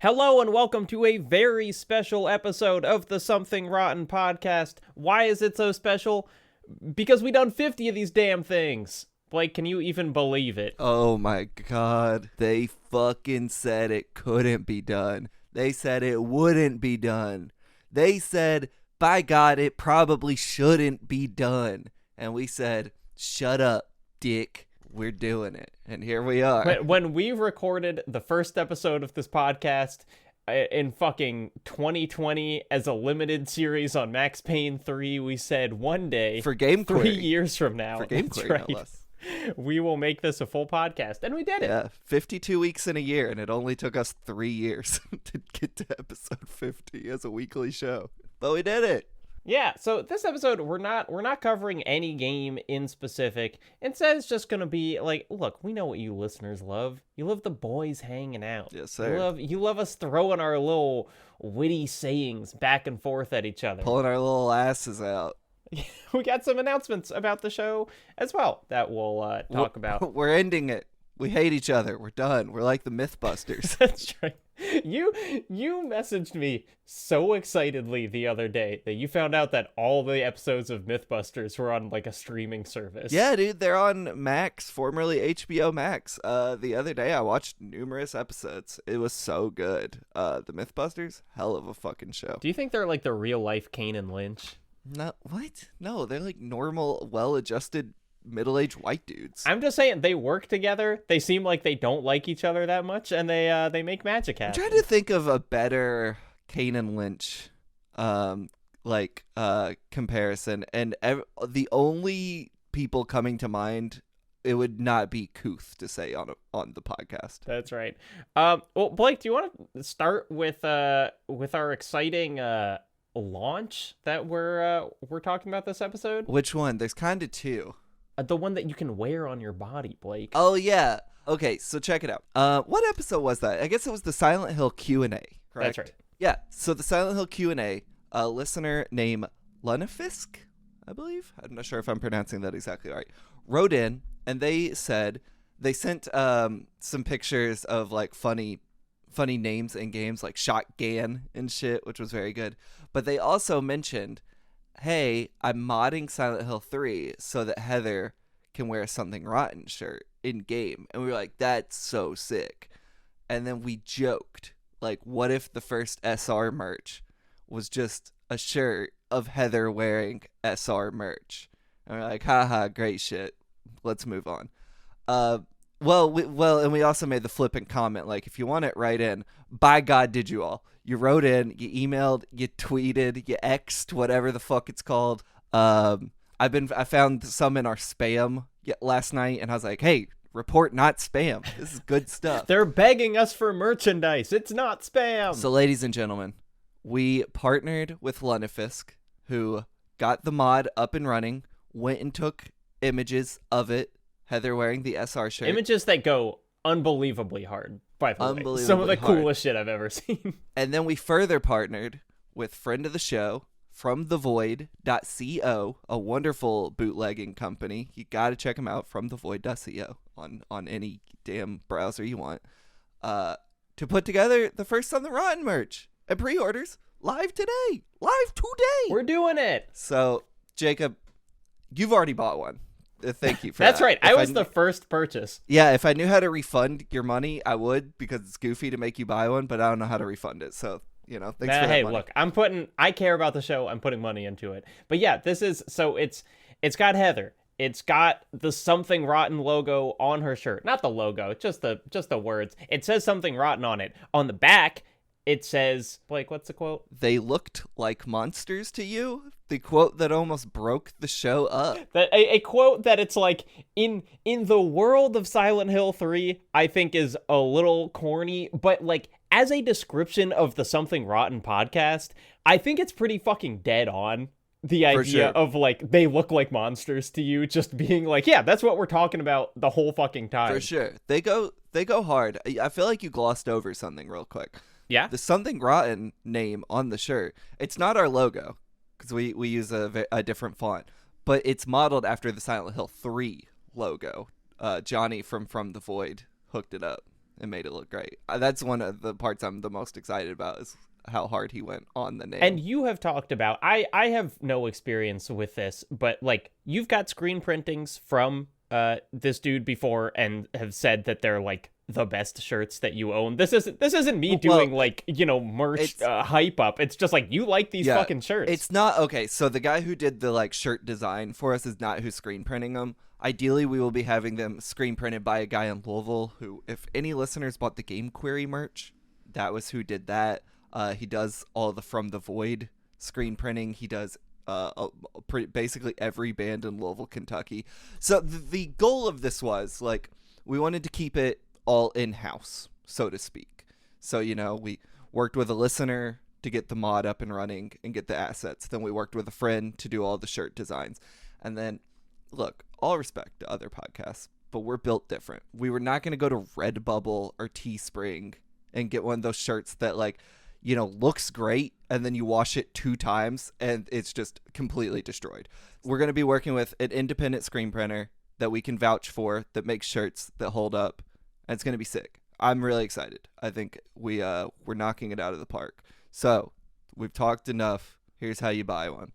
Hello and welcome to a very special episode of the Something Rotten podcast. Why is it so special? Because we done 50 of these damn things. Blake, can you even believe it? Oh my god. They fucking said it couldn't be done. They said it wouldn't be done. They said, by God, it probably shouldn't be done. And we said, shut up, dick. We're doing it. And here we are. When we recorded the first episode of this podcast in fucking 2020 as a limited series on Max Payne 3, we said one day, For Game 3 Query. years from now, For Game that's Query, right, no less. we will make this a full podcast. And we did it. Yeah, 52 weeks in a year, and it only took us 3 years to get to episode 50 as a weekly show. But we did it. Yeah, so this episode, we're not covering any game in specific. Instead, it's just gonna be like, look, we know what you listeners love. You love the boys hanging out. Yes, sir. You love us throwing our little witty sayings back and forth at each other. Pulling our little asses out. We got some announcements about the show as well that we'll talk about. We're ending it. We hate each other. We're done. We're like the Mythbusters. That's right. You messaged me so excitedly the other day that you found out that all the episodes of Mythbusters were on like a streaming service. Yeah, dude, they're on Max, formerly HBO Max. The other day I watched numerous episodes. It was so good. The Mythbusters, hell of a fucking show. Do you think they're like the real life Kane and Lynch? No, what? No, they're like normal, well-adjusted, middle-aged white dudes. I'm just saying they work together. They seem like they don't like each other that much, and they make magic happen. I'm trying to think of a better Kane and Lynch, comparison, and the only people coming to mind, it would not be couth to say on the podcast. That's right. Well, Blake, do you want to start with our exciting launch that we're talking about this episode? Which one? There's kind of two. The one that you can wear on your body, Blake. Oh, yeah. Okay, so check it out. What episode was that? I guess it was the Silent Hill Q&A, correct? That's right. Yeah, so the Silent Hill Q&A, a listener named Lunafisk, I believe? I'm not sure if I'm pronouncing that exactly right, wrote in, and they said, they sent some pictures of, like, funny names in games, like Shotgun and shit, which was very good. But they also mentioned, hey, I'm modding Silent Hill 3 so that Heather can wear a Something Rotten shirt in game. And we were like, that's so sick. And then we joked, like, what if the first SR merch was just a shirt of Heather wearing SR merch? And we're like, haha, great shit. Let's move on. And we also made the flippant comment, like, if you want it, write in. By God, did you all? You wrote in, you emailed, you tweeted, you X'd, whatever the fuck it's called. I found some in our spam last night, and I was like, hey, report not spam. This is good stuff. They're begging us for merchandise. It's not spam. So, ladies and gentlemen, we partnered with Lunafisk, who got the mod up and running, went and took images of it, Heather wearing the SR shirt. Images that go unbelievably hard, by the way. Unbelievably Some of the hard. coolest shit I've ever seen. And then we further partnered with friend of the show, FromTheVoid.co, a wonderful bootlegging company. You got to check them out, FromTheVoid.co, on any damn browser you want, to put together the first Something Rotten merch. And pre-orders live today. We're doing it. So, Jacob, you've already bought one. Thank you for that. That's right. I was the first purchase. Yeah, if I knew how to refund your money, I would, because it's goofy to make you buy one, but I don't know how to refund it. So, thanks for that Hey, money. look, I care about the show. I'm putting money into it. But yeah, it's got Heather. It's got the Something Rotten logo on her shirt. Not the logo, just the words. It says Something Rotten on it. On the back, it says, Blake, what's the quote? They looked like monsters to you? The quote that almost broke the show up. That a quote that it's like, in the world of Silent Hill 3, I think is a little corny, but like as a description of the Something Rotten podcast, I think it's pretty fucking dead on. The idea of like, they look like monsters to you, just being like, yeah, that's what we're talking about the whole fucking time. For sure. They go hard. I feel like you glossed over something real quick. Yeah? The Something Rotten name on the shirt, it's not our logo, because we use a different font, but it's modeled after the Silent Hill 3 logo. Johnny from the Void hooked it up. and made it look great. That's one of the parts I'm the most excited about is how hard he went on the name. And you have talked about, I have no experience with this, but like you've got screen printings from this dude before and have said that they're like the best shirts that you own. This isn't me doing like, you know, merch hype up. It's just like you like these fucking shirts. It's not okay. So the guy who did the like shirt design for us is not who's screen printing them. Ideally, we will be having them screen printed by a guy in Louisville who, if any listeners bought the Game Query merch, that was who did that. He does all the From the Void screen printing. He does basically every band in Louisville, Kentucky. So the goal of this was like we wanted to keep it all in-house, so to speak. So, you know, we worked with a listener to get the mod up and running and get the assets. Then we worked with a friend to do all the shirt designs. And then, look, all respect to other podcasts, but we're built different. We were not going to go to Redbubble or Teespring and get one of those shirts that, like, you know, looks great and then you wash it 2 times and it's just completely destroyed. We're going to be working with an independent screen printer that we can vouch for that makes shirts that hold up. And it's going to be sick. I'm really excited. I think we're knocking it out of the park. So we've talked enough. Here's how you buy one.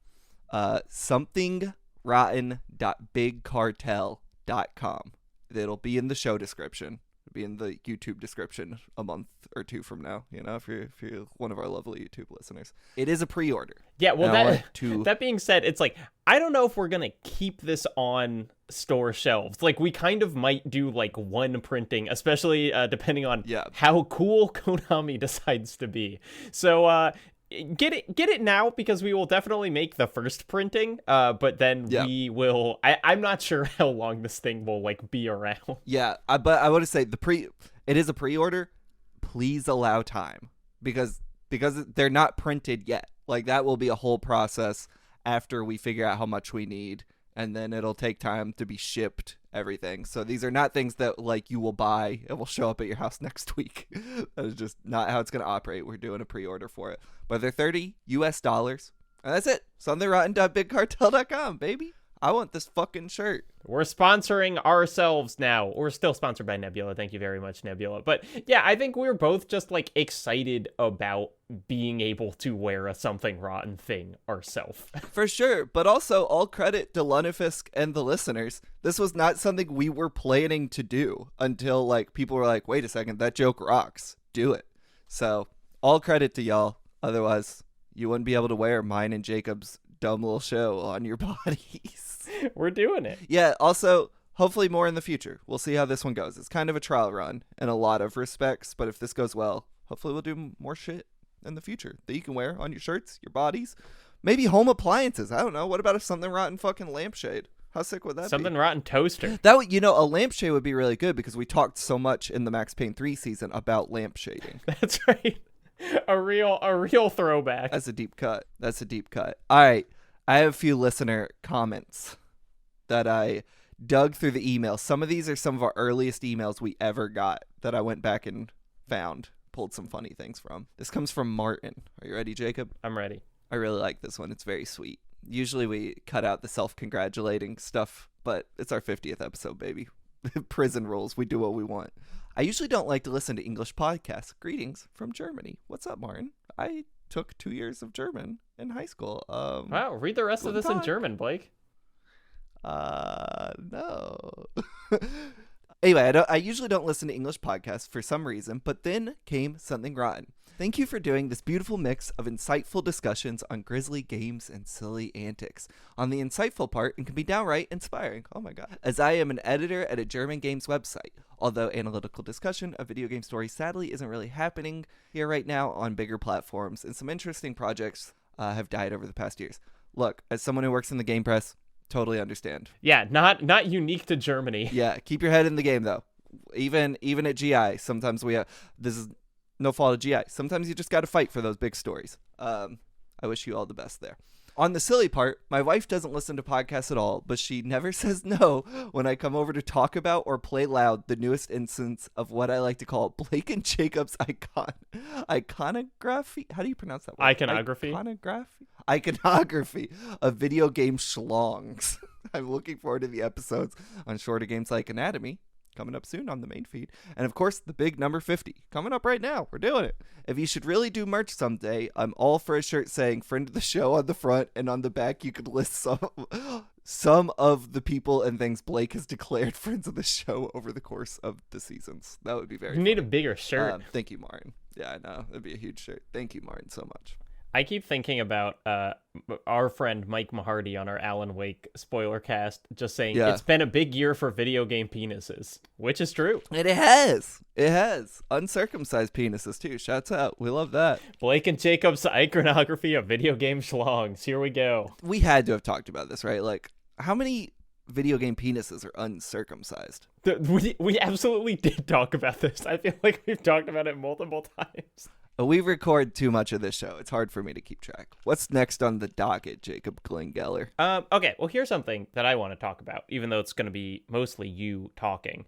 somethingrotten.bigcartel.com. It'll be in the show description. It'll be in the YouTube description a month or 2 from now, you know, if you're one of our lovely YouTube listeners. It is a pre-order. Yeah, well, that being said, it's like, I don't know if we're going to keep this on store shelves. Like, we kind of might do, like, one printing, especially depending on how cool Konami decides to be. So, get it now, because we will definitely make the first printing, but then we will... I'm not sure how long this thing will, like, be around. Yeah, but I want to say, it is a pre-order. Please allow time, because they're not printed yet. Like, that will be a whole process after we figure out how much we need, and then it'll take time to be shipped, everything. So these are not things that, like, you will buy and will show up at your house next week. That is just not how it's going to operate. We're doing a pre-order for it. But they're $30 US. And that's it. somethingrottenpodcast.com, baby. I want this fucking shirt. We're sponsoring ourselves now. We're still sponsored by Nebula. Thank you very much, Nebula. But yeah, I think we're both just like excited about being able to wear a Something Rotten thing ourselves. For sure. But also all credit to Lunafisk and the listeners. This was not something we were planning to do until like people were like, wait a second, that joke rocks. Do it. So all credit to y'all. Otherwise, you wouldn't be able to wear mine and Jacob's dumb little show on your bodies. We're doing it. Yeah, also, hopefully more in the future. We'll see how this one goes. It's kind of a trial run in a lot of respects, but if this goes well, hopefully we'll do more shit in the future that you can wear on your shirts, your bodies, maybe home appliances. I don't know. What about a Something Rotten fucking lampshade? How sick would that be? Something Rotten toaster. That would, you know, a lampshade would be really good because we talked so much in the Max Payne 3 season about lampshading. That's right. A real throwback. That's a deep cut. All right. I have a few listener comments that I dug through the email. Some of these are some of our earliest emails we ever got that I went back and pulled some funny things from. This comes from Martin. Are you ready, Jacob? I'm ready. I really like this one. It's very sweet. Usually we cut out the self-congratulating stuff, but it's our 50th episode, baby. Prison rules. We do what we want. I usually don't like to listen to English podcasts. Greetings from Germany. What's up, Martin? I took 2 years of German in high school. Wow, read the rest of this in German, Blake. No. Anyway, I usually don't listen to English podcasts for some reason, but then came Something Rotten. Thank you for doing this beautiful mix of insightful discussions on grisly games and silly antics. On the insightful part, it can be downright inspiring. Oh my god. As I am an editor at a German games website, although analytical discussion of video game stories sadly isn't really happening here right now on bigger platforms, and some interesting projects have died over the past years. Look, as someone who works in the game press, totally understand. Yeah, not unique to Germany. Yeah, keep your head in the game though. Even at GI, sometimes this is no fault of GI. Sometimes you just got to fight for those big stories. I wish you all the best there. On the silly part, my wife doesn't listen to podcasts at all, but she never says no when I come over to talk about or play loud the newest instance of what I like to call Blake and Jacob's iconography. How do you pronounce that word? Iconography. Iconography of video game schlongs. I'm looking forward to the episodes on shorter games like Anatomy coming up soon on the main feed. And of course, the big number 50 coming up right now. We're doing it. If you should really do merch someday, I'm all for a shirt saying friend of the show on the front, and on the back you could list some of the people and things Blake has declared friends of the show over the course of the seasons. That would be very You need a bigger shirt. Thank you, Martin. Yeah, I know. That'd be a huge shirt. Thank you, Martin, so much. I keep thinking about our friend Mike Mahardy on our Alan Wake spoiler cast just saying it's been a big year for video game penises, which is true. And it has. It has. Uncircumcised penises, too. Shouts out. We love that. Blake and Jacob's iconography of video game schlongs. Here we go. We had to have talked about this, right? Like, how many video game penises are uncircumcised? We absolutely did talk about this. I feel like we've talked about it multiple times. We record too much of this show. It's hard for me to keep track. What's next on the docket, Jacob Geller? Okay, well, here's something that I want to talk about, even though it's going to be mostly you talking.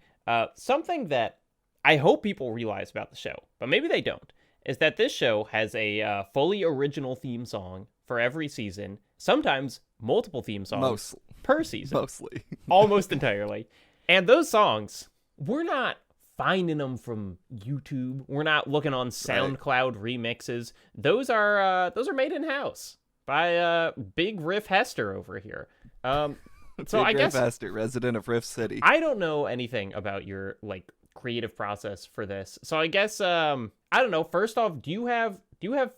Something that I hope people realize about the show, but maybe they don't, is that this show has a fully original theme song for every season, sometimes multiple theme songs per season. Mostly. Almost entirely. And those songs, we're not finding them from YouTube. We're not looking on SoundCloud remixes. Those are made in house by Big Riff Hester over here. So Big I guess Riff Hester, resident of Riff City. I don't know anything about your creative process for this. So I guess I don't know. First off, do you have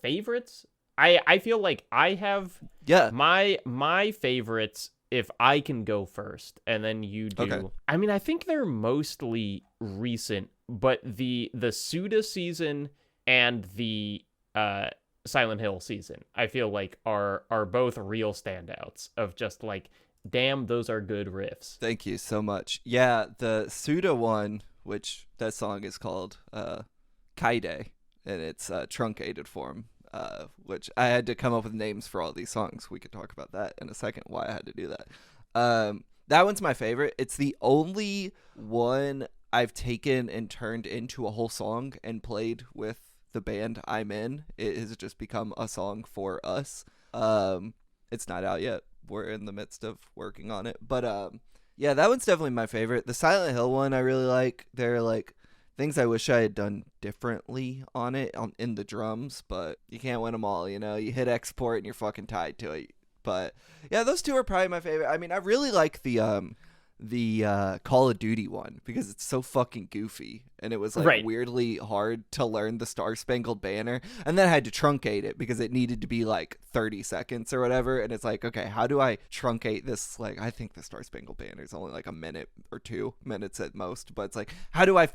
favorites? I feel like I have my favorites. If I can go first and then you do. Okay. I mean, I think they're mostly recent, but the Suda season and the Silent Hill season, I feel like are both real standouts of just like, damn, those are good riffs. Thank you so much. Yeah, the Suda one, which that song is called Kaide, and it's truncated form. Which I had to come up with names for all these songs. We could talk about that in a second, why I had to do that. That one's my favorite. It's the only one I've taken and turned into a whole song and played with the band I'm in. It has just become a song for us. It's not out yet. We're in the midst of working on it. But yeah, that one's definitely my favorite. The Silent Hill one I really like. They're like things I wish I had done differently on it in the drums, but you can't win them all, you know? You hit export and you're fucking tied to it. But yeah, those two are probably my favorite. I mean, I really like the Call of Duty one because it's so fucking goofy, and it was like weirdly hard to learn the Star Spangled Banner, and then I had to truncate it because it needed to be like 30 seconds or whatever, and it's like, okay, how do I truncate this? Like, I think the Star Spangled Banner is only like a minute or 2 minutes at most, but it's like, how do I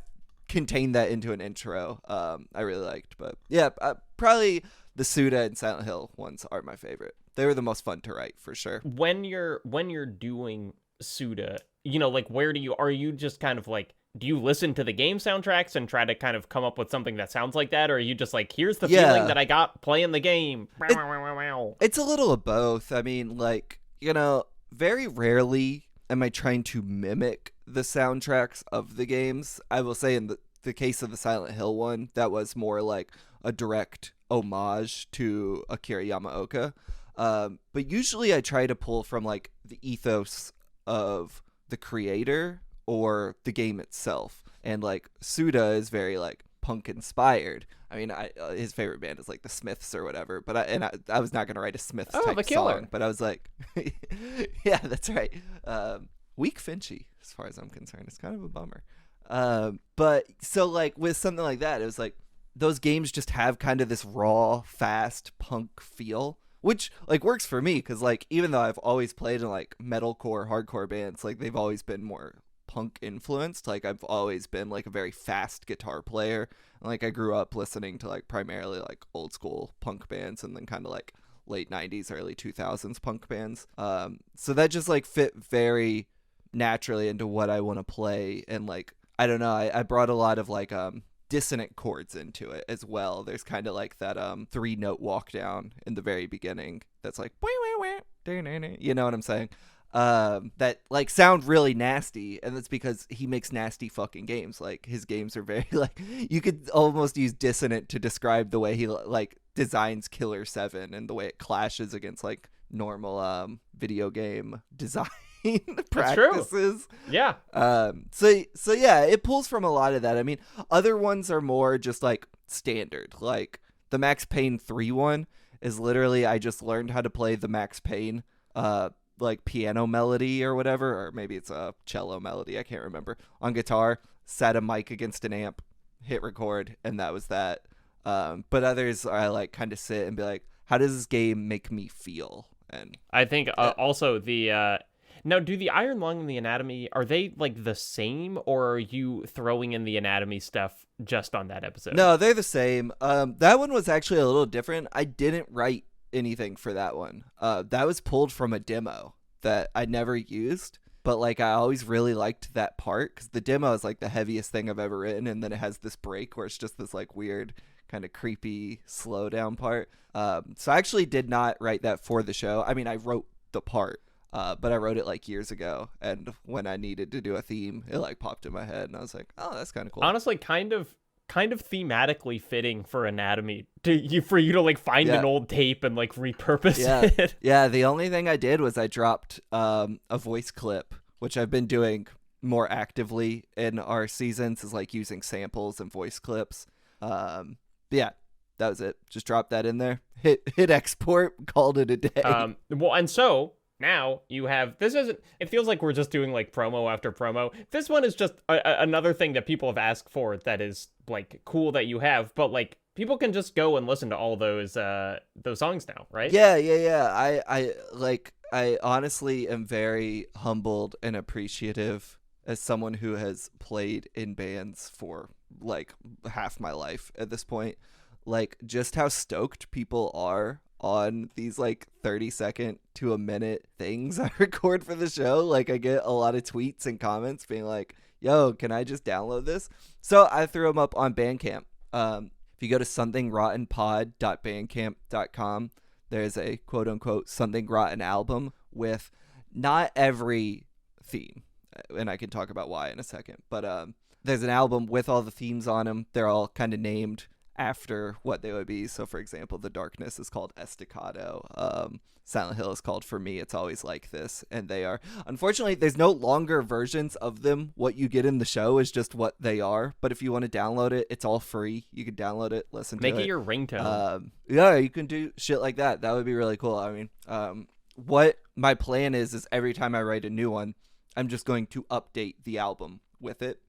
contain that into an intro? I really liked, but yeah, probably the Suda and Silent Hill ones are my favorite. They were the most fun to write for sure. When you're doing Suda, you know, like, are you just kind of like, do you listen to the game soundtracks and try to kind of come up with something that sounds like that, or are you just like, here's the feeling that I got playing the game? It's a little of both. I mean, like, you know, very rarely am I trying to mimic the soundtracks of the games. I will say in the case of the Silent Hill one, that was more like a direct homage to Akira Yamaoka. But usually I try to pull from like the ethos of the creator or the game itself. And like Suda is very like punk inspired. I mean, his favorite band is like the Smiths or whatever, but I was not going to write a Smiths type song, but I was like, yeah, that's right. Weak Finchy, as far as I'm concerned. It's kind of a bummer. But so like with something like that, it was like those games just have kind of this raw, fast punk feel, which like works for me because like even though I've always played in like metalcore, hardcore bands, like they've always been more punk influenced. Like I've always been like a very fast guitar player. And, like I grew up listening to like primarily like old school punk bands and then kind of like late 90s, early 2000s punk bands. So that just like fit very naturally into what I want to play. And like, I don't know, I brought a lot of like dissonant chords into it as well. There's kind of like that 3-note walk down in the very beginning that's like, you know what I'm saying? That like sound really nasty, and that's because he makes nasty fucking games. Like his games are very like, you could almost use dissonant to describe the way he like designs Killer 7 and the way it clashes against like normal video game design. practices. Yeah. So yeah, it pulls from a lot of that. I mean, other ones are more just like standard. Like the Max Payne 3 one is literally I just learned how to play the Max Payne like piano melody or whatever, or maybe it's a cello melody, I can't remember, on guitar, set a mic against an amp, hit record, and that was that. But others I like kind of sit and be like, how does this game make me feel? And I think also the now, do the Iron Lung and the Anatomy, are they like the same, or are you throwing in the Anatomy stuff just on that episode? No, they're the same. That one was actually a little different. I didn't write anything for that one. That was pulled from a demo that I never used, but like I always really liked that part because the demo is like the heaviest thing I've ever written, and then it has this break where it's just this like weird kind of creepy slow down part. So I actually did not write that for the show. I mean, I wrote the part, but I wrote it like years ago, and when I needed to do a theme, it like popped in my head, and I was like, oh, that's kind of cool. Honestly, kind of thematically fitting for Anatomy for you to like find an old tape and like repurpose it. Yeah, the only thing I did was I dropped a voice clip, which I've been doing more actively in our seasons, is like using samples and voice clips. But yeah, that was it. Just dropped that in there. Hit export, called it a day. Well, and so now you have, this isn't, it feels like we're just doing like promo after promo. This one is just another thing that people have asked for that is like cool that you have, but like people can just go and listen to all those songs now, right? Yeah. I honestly am very humbled and appreciative as someone who has played in bands for like half my life at this point. Like just how stoked people are on these like 30-second to a minute things I record for the show. Like I get a lot of tweets and comments being like, yo, can I just download this? So I threw them up on Bandcamp. If you go to somethingrottenpod.bandcamp.com, there's a quote unquote Something Rotten album with not every theme, and I can talk about why in a second, but there's an album with all the themes on them. They're all kind of named after what they would be. So for example, The Darkness is called Estacado. Silent Hill is called For Me It's Always Like This, and they are, unfortunately, there's no longer versions of them. What you get in the show is just what they are, but if you want to download it, it's all free. You can download it, listen to it. Make it your ringtone. Yeah, you can do shit like that. That would be really cool. I mean, what my plan is every time I write a new one, I'm just going to update the album with it,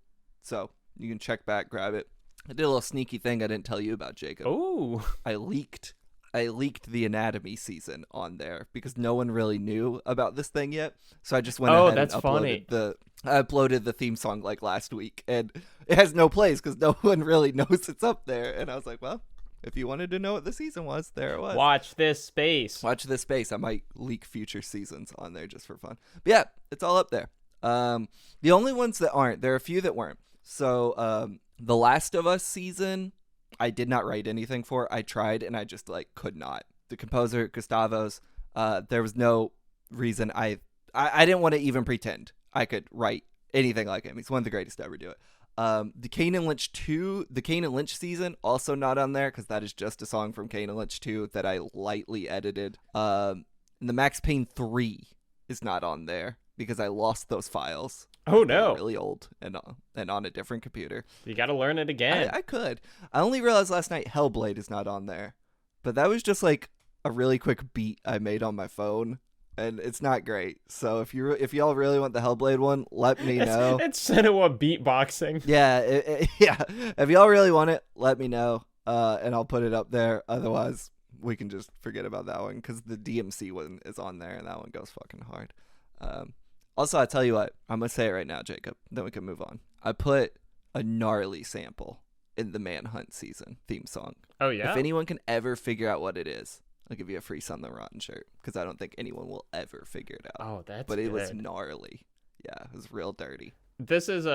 so you can check back, grab it. I did a little sneaky thing I didn't tell you about, Jacob. Oh, I leaked the Anatomy season on there because no one really knew about this thing yet. So I just went ahead and uploaded the theme song like last week, and it has no plays because no one really knows it's up there. And I was like, well, if you wanted to know what the season was, there it was. Watch this space. I might leak future seasons on there just for fun. But yeah, it's all up there. The only ones that aren't, there are a few that weren't. So the Last of Us season, I did not write anything for. I tried and I just like could not. The composer Gustavos, there was no reason I didn't want to even pretend I could write anything like him. He's one of the greatest to ever do it. The Kane and Lynch season, also not on there because that is just a song from Kane and Lynch 2 that I lightly edited. And the Max Payne 3 is not on there because I lost those files. Oh no! They're really old and on a different computer. You got to learn it again. I could. I only realized last night Hellblade is not on there, but that was just like a really quick beat I made on my phone, and it's not great. So if y'all really want the Hellblade one, let me know. It's Senua beatboxing. Yeah, yeah. If y'all really want it, let me know, and I'll put it up there. Otherwise, we can just forget about that one because the DMC one is on there, and that one goes fucking hard. Also, I tell you what, I'm going to say it right now, Jacob, then we can move on. I put a gnarly sample in the Manhunt season theme song. Oh, yeah? If anyone can ever figure out what it is, I'll give you a free Something Rotten shirt, because I don't think anyone will ever figure it out. Oh, that's But good. It was gnarly. Yeah, it was real dirty. This is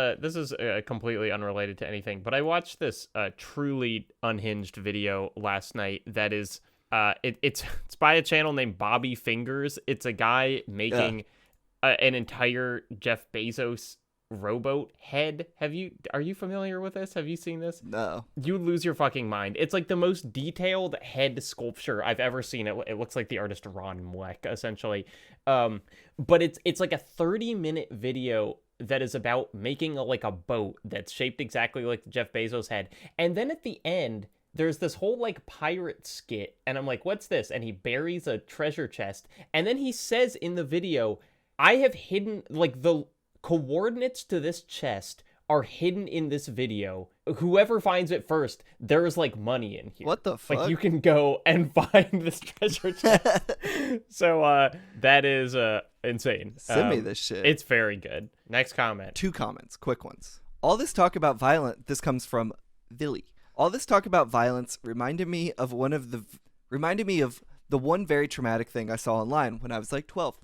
completely unrelated to anything, but I watched this truly unhinged video last night that is, it's by a channel named Bobby Fingers. It's a guy making... an entire Jeff Bezos rowboat head. Are you familiar with this? Have you seen this? No. You lose your fucking mind. It's like the most detailed head sculpture I've ever seen. It looks like the artist Ron Mweck, essentially. But it's like a 30-minute video that is about making a boat that's shaped exactly like the Jeff Bezos head. And then at the end, there's this whole like pirate skit, and I'm like, what's this? And he buries a treasure chest, and then he says in the video, I have hidden, like, the coordinates to this chest are hidden in this video. Whoever finds it first, there's like money in here. What the fuck? Like, you can go and find this treasure chest. So that is insane. Send me this shit. It's very good. Next comment. 2 comments, quick ones. All this talk about violence, this comes from Villy. All this talk about violence reminded me of the one very traumatic thing I saw online when I was like 12.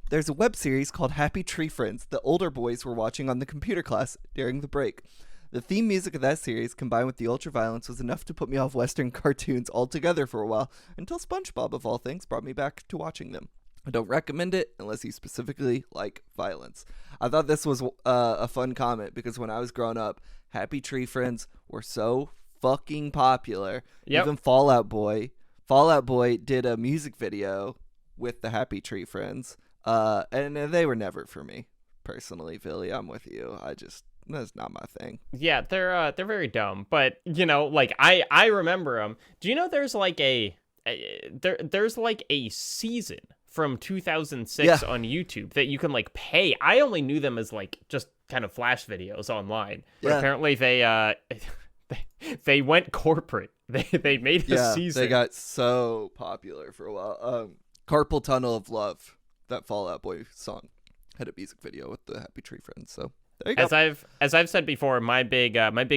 There's a web series called Happy Tree Friends that older boys were watching on the computer class during the break. The theme music of that series, combined with the ultra-violence, was enough to put me off Western cartoons altogether for a while, until SpongeBob, of all things, brought me back to watching them. I don't recommend it unless you specifically like violence. I thought this was a fun comment, because when I was growing up, Happy Tree Friends were so fucking popular. Yep. Even Fallout Boy did a music video with the Happy Tree Friends. And they were never for me personally. Billy, I'm with you. That's not my thing. Yeah, they're very dumb, but like I remember them. Do you know there's like there's like a season from 2006 on YouTube that you can like pay. I only knew them as like just kind of flash videos online, but apparently they went corporate. They made a season. They got so popular for a while. Carpal Tunnel of Love, that Fallout Boy song, had a music video with the Happy Tree Friends. So there you go. As I've said before, my big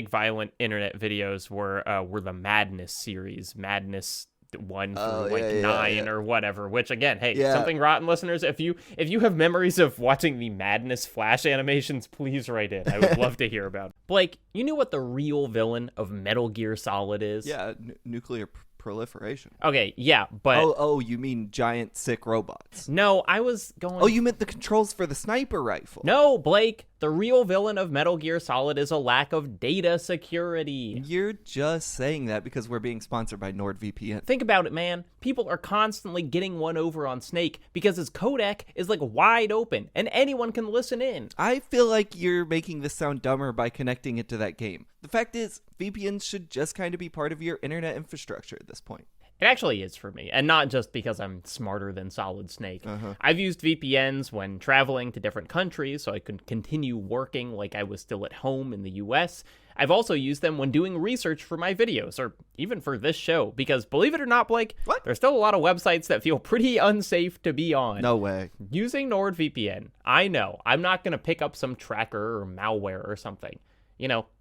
violent internet videos were the Madness series, Madness 1 through 9 or whatever. Which again, hey, Something Rotten listeners, if you have memories of watching the Madness Flash animations, please write in. I would love to hear about it. Blake, you knew what the real villain of Metal Gear Solid is? Yeah, nuclear proliferation. Okay, yeah, but... Oh, you mean giant sick robots. No, I was going... Oh, you meant the controls for the sniper rifle. No, Blake, the real villain of Metal Gear Solid is a lack of data security. You're just saying that because we're being sponsored by NordVPN. Think about it, man. People are constantly getting one over on Snake because his codec is like wide open and anyone can listen in. I feel like you're making this sound dumber by connecting it to that game. The fact is, VPNs should just kind of be part of your internet infrastructure at this point. It actually is for me, and not just because I'm smarter than Solid Snake. I've used VPNs when traveling to different countries so I could continue working like I was still at home in the US. I've also used them when doing research for my videos, or even for this show, because believe it or not, Blake, there's still a lot of websites that feel pretty unsafe to be on. No way. Using NordVPN, I know, I'm not going to pick up some tracker or malware or something.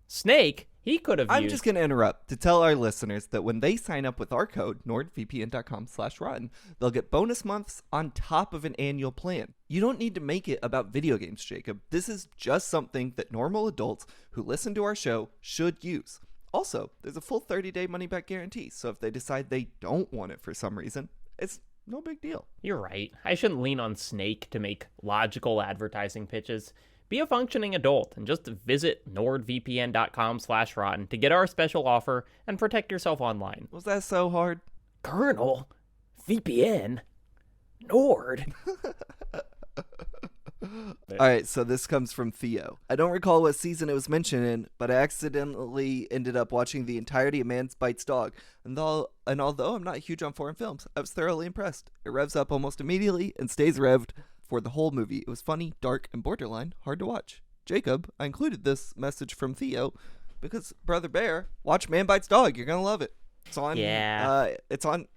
Snake, he could have I'm just going to interrupt to tell our listeners that when they sign up with our code, nordvpn.com/rotten, they'll get bonus months on top of an annual plan. You don't need to make it about video games, Jacob. This is just something that normal adults who listen to our show should use. Also, there's a full 30-day money-back guarantee, so if they decide they don't want it for some reason, it's no big deal. You're right. I shouldn't lean on Snake to make logical advertising pitches. Be a functioning adult and just visit nordvpn.com/rotten to get our special offer and protect yourself online. Was that so hard? Colonel, VPN, Nord. All right, so this comes from Theo. I don't recall what season it was mentioned in, but I accidentally ended up watching the entirety of Man Bites Dog. And although I'm not huge on foreign films, I was thoroughly impressed. It revs up almost immediately and stays revved for the whole movie. It was funny, dark, and borderline hard to watch. Jacob, I included this message from Theo because Brother Bear, watch Man Bites Dog. You're gonna love it. It's on. Yeah. It's on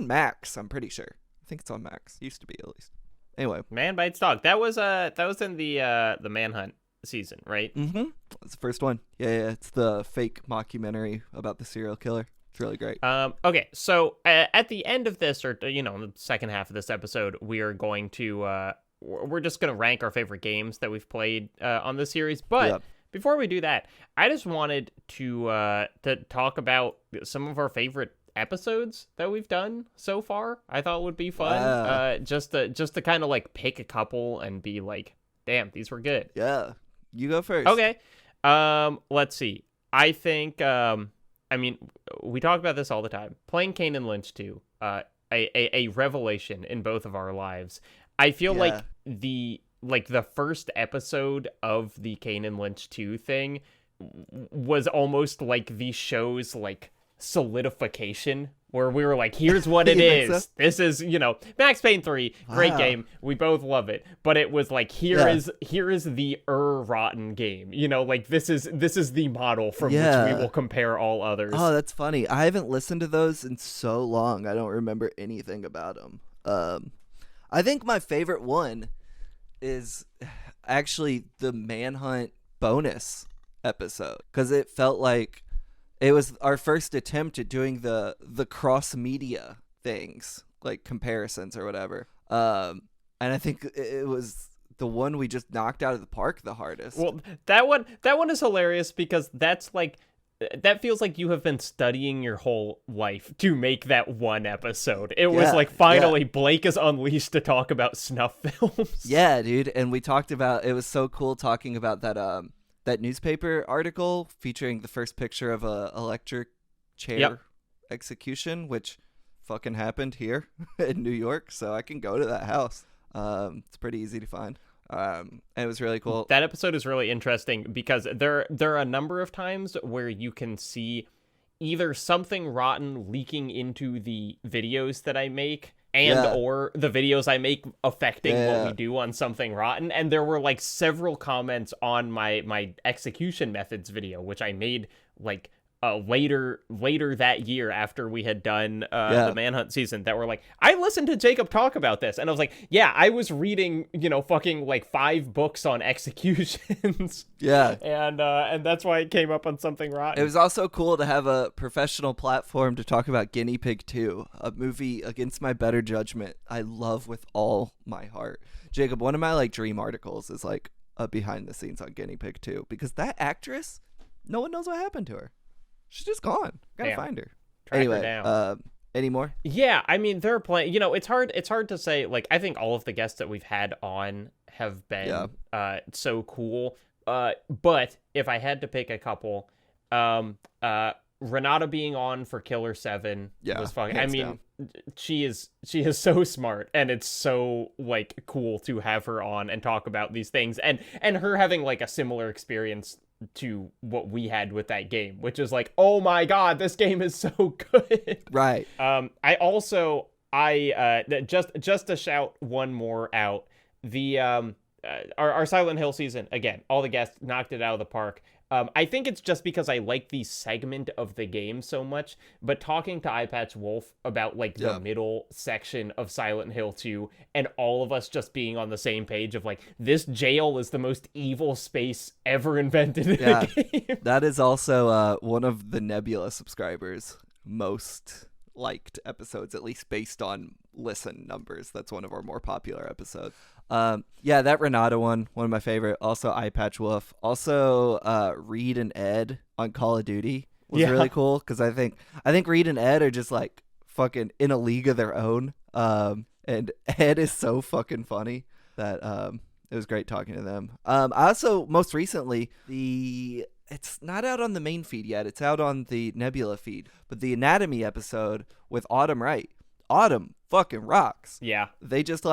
Max. I'm pretty sure. I think it's on Max. Used to be at least. Anyway, Man Bites Dog. That was in the Manhunt season, right? Mm-hmm. It's the first one. Yeah. It's the fake mockumentary about the serial killer. It's really great. Okay, so at the end of this, or the second half of this episode, we are going to we're just going to rank our favorite games that we've played on this series. But before we do that, I just wanted to talk about some of our favorite episodes that we've done so far. I thought would be fun. Wow. Just to kind of like pick a couple and be like, damn, these were good. Yeah. You go first. Okay. Let's see. I think, I mean, we talk about this all the time. Playing Kane and Lynch 2, a revelation in both of our lives. I feel like the first episode of the Kane and Lynch 2 thing was almost like the show's like solidification, where we were like, here's what it is. So? This is, Max Payne 3, great game. We both love it. But it was like, here is the rotten game. Like this is the model from which we will compare all others. Oh, that's funny. I haven't listened to those in so long. I don't remember anything about them. I think my favorite one is actually the Manhunt bonus episode, because it felt like it was our first attempt at doing the cross media things, like comparisons or whatever. And I think it was the one we just knocked out of the park the hardest. Well, that one is hilarious, because that's like, that feels like you have been studying your whole life to make that one episode. It was like, finally, Blake is unleashed to talk about snuff films. Yeah, dude. And we talked about, it was so cool talking about that newspaper article featuring the first picture of a electric chair execution, which fucking happened here in New York. So I can go to that house. It's pretty easy to find. And it was really cool. That episode is really interesting because there are a number of times where you can see either something rotten leaking into the videos that I make, and or the videos I make affecting what we do on Something Rotten. And there were like several comments on my execution methods video, which I made like later that year after we had done the Manhunt season, that were like, I listened to Jacob talk about this, and I was like, yeah, I was reading fucking like 5 books on executions. And that's why it came up on Something Rotten. It was also cool to have a professional platform to talk about Guinea Pig 2, a movie against my better judgment I love with all my heart. Jacob, one of my like dream articles is like a behind the scenes on Guinea Pig 2, because that actress, no one knows what happened to her. She's just gone. Gotta find her. Track her down. Any more? Yeah, I mean, there are plenty. It's hard to say. Like, I think all of the guests that we've had on have been so cool. But if I had to pick a couple, Renata being on for Killer 7 was fucking. I mean, she is so smart, and it's so like cool to have her on and talk about these things, and her having like a similar experience to what we had with that game, which is like, oh my god, this game is so good. Right. I also just to shout one more out, the our Silent Hill season, again, all the guests knocked it out of the park. I think it's just because I like the segment of the game so much, but talking to Eyepatch Wolf about like the middle section of Silent Hill 2, and all of us just being on the same page of like, this jail is the most evil space ever invented in a game. That is also one of the Nebula subscribers' most liked episodes, at least based on listen numbers. That's one of our more popular episodes. That Renata one of my favorite. Also Eyepatch Wolf. Also Reed and Ed on Call of Duty was really cool, because I think Reed and Ed are just like fucking in a league of their own. And Ed is so fucking funny that it was great talking to them. I also, most recently, it's not out on the main feed yet. It's out on the Nebula feed. But the Anatomy episode with Autumn Wright. Autumn fucking rocks. Yeah. They just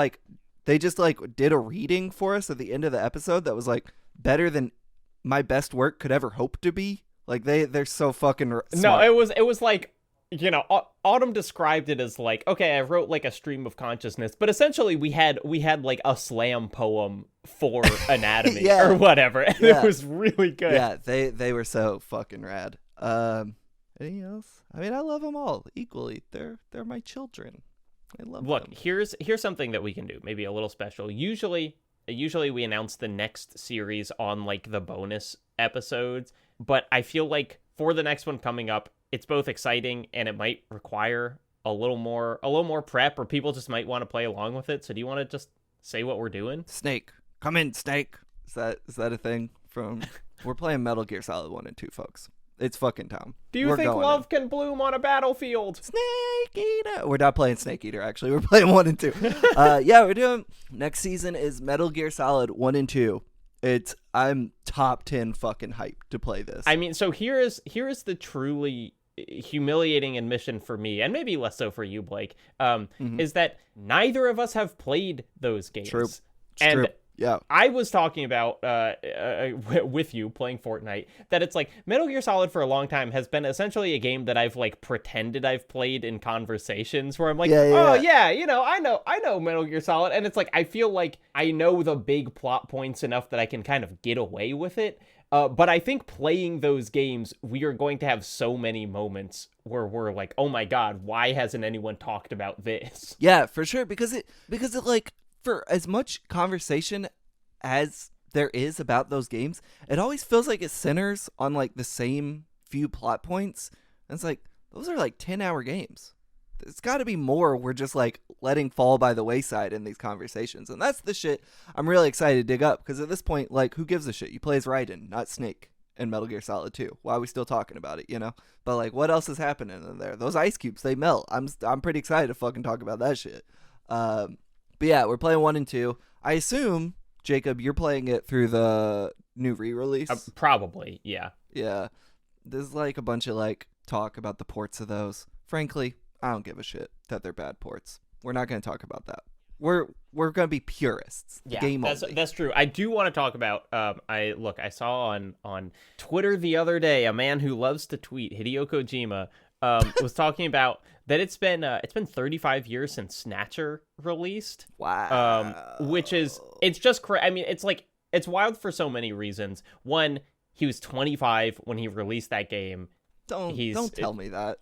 did a reading for us at the end of the episode that was like better than my best work could ever hope to be. Like they're so fucking smart. No, it was like, Autumn described it as like, okay, I wrote like a stream of consciousness, but essentially we had like a slam poem for Anatomy or whatever. And it was really good. Yeah, they were so fucking rad. Anything else? I mean, I love them all equally. They're my children. I love them. Look, here's something that we can do, maybe a little special. Usually we announce the next series on like the bonus episodes, but I feel like for the next one coming up, it's both exciting and it might require a little more prep, or people just might want to play along with it. So do you want to just say what we're doing? Snake, come in, Snake. Is that a thing from? We're playing Metal Gear Solid 1 and 2, folks. It's fucking time. Do you think love can bloom on a battlefield? Snake Eater. We're not playing Snake Eater, actually. We're playing 1 and 2. We're doing... Next season is Metal Gear Solid 1 and 2. I'm top 10 fucking hyped to play this. I mean, so here is the truly humiliating admission for me, and maybe less so for you, Blake, is that neither of us have played those games. True. And yeah. I was talking about with you playing Fortnite that it's like Metal Gear Solid for a long time has been essentially a game that I've like pretended I've played in conversations where I'm like, I know Metal Gear Solid, and it's like I feel like I know the big plot points enough that I can kind of get away with it. But I think playing those games, we are going to have so many moments where we're like, oh my god, why hasn't anyone talked about this? Yeah, for sure, because it like, for as much conversation as there is about those games, it always feels like it centers on like the same few plot points. And it's like, those are like 10-hour games. It's got to be more we're just like letting fall by the wayside in these conversations. And that's the shit I'm really excited to dig up, because at this point, like, who gives a shit? You play as Raiden, not Snake, in Metal Gear Solid 2. Why are we still talking about it, you know? But like, what else is happening in there? Those ice cubes, they melt. I'm pretty excited to fucking talk about that shit. But yeah, we're playing 1 and 2. I assume, Jacob, you're playing it through the new re-release? Probably, yeah. Yeah. There's like a bunch of like talk about the ports of those. Frankly, I don't give a shit that they're bad ports. We're not going to talk about that. We're going to be purists. Yeah, Game only. That's true. I do want to talk about. I saw on Twitter the other day a man who loves to tweet, Hideo Kojima, was talking about that it's been 35 years since Snatcher released. Wow. Which is, it's just I mean, it's like, it's wild for so many reasons. One, he was 25 when he released that game. Don't tell me that.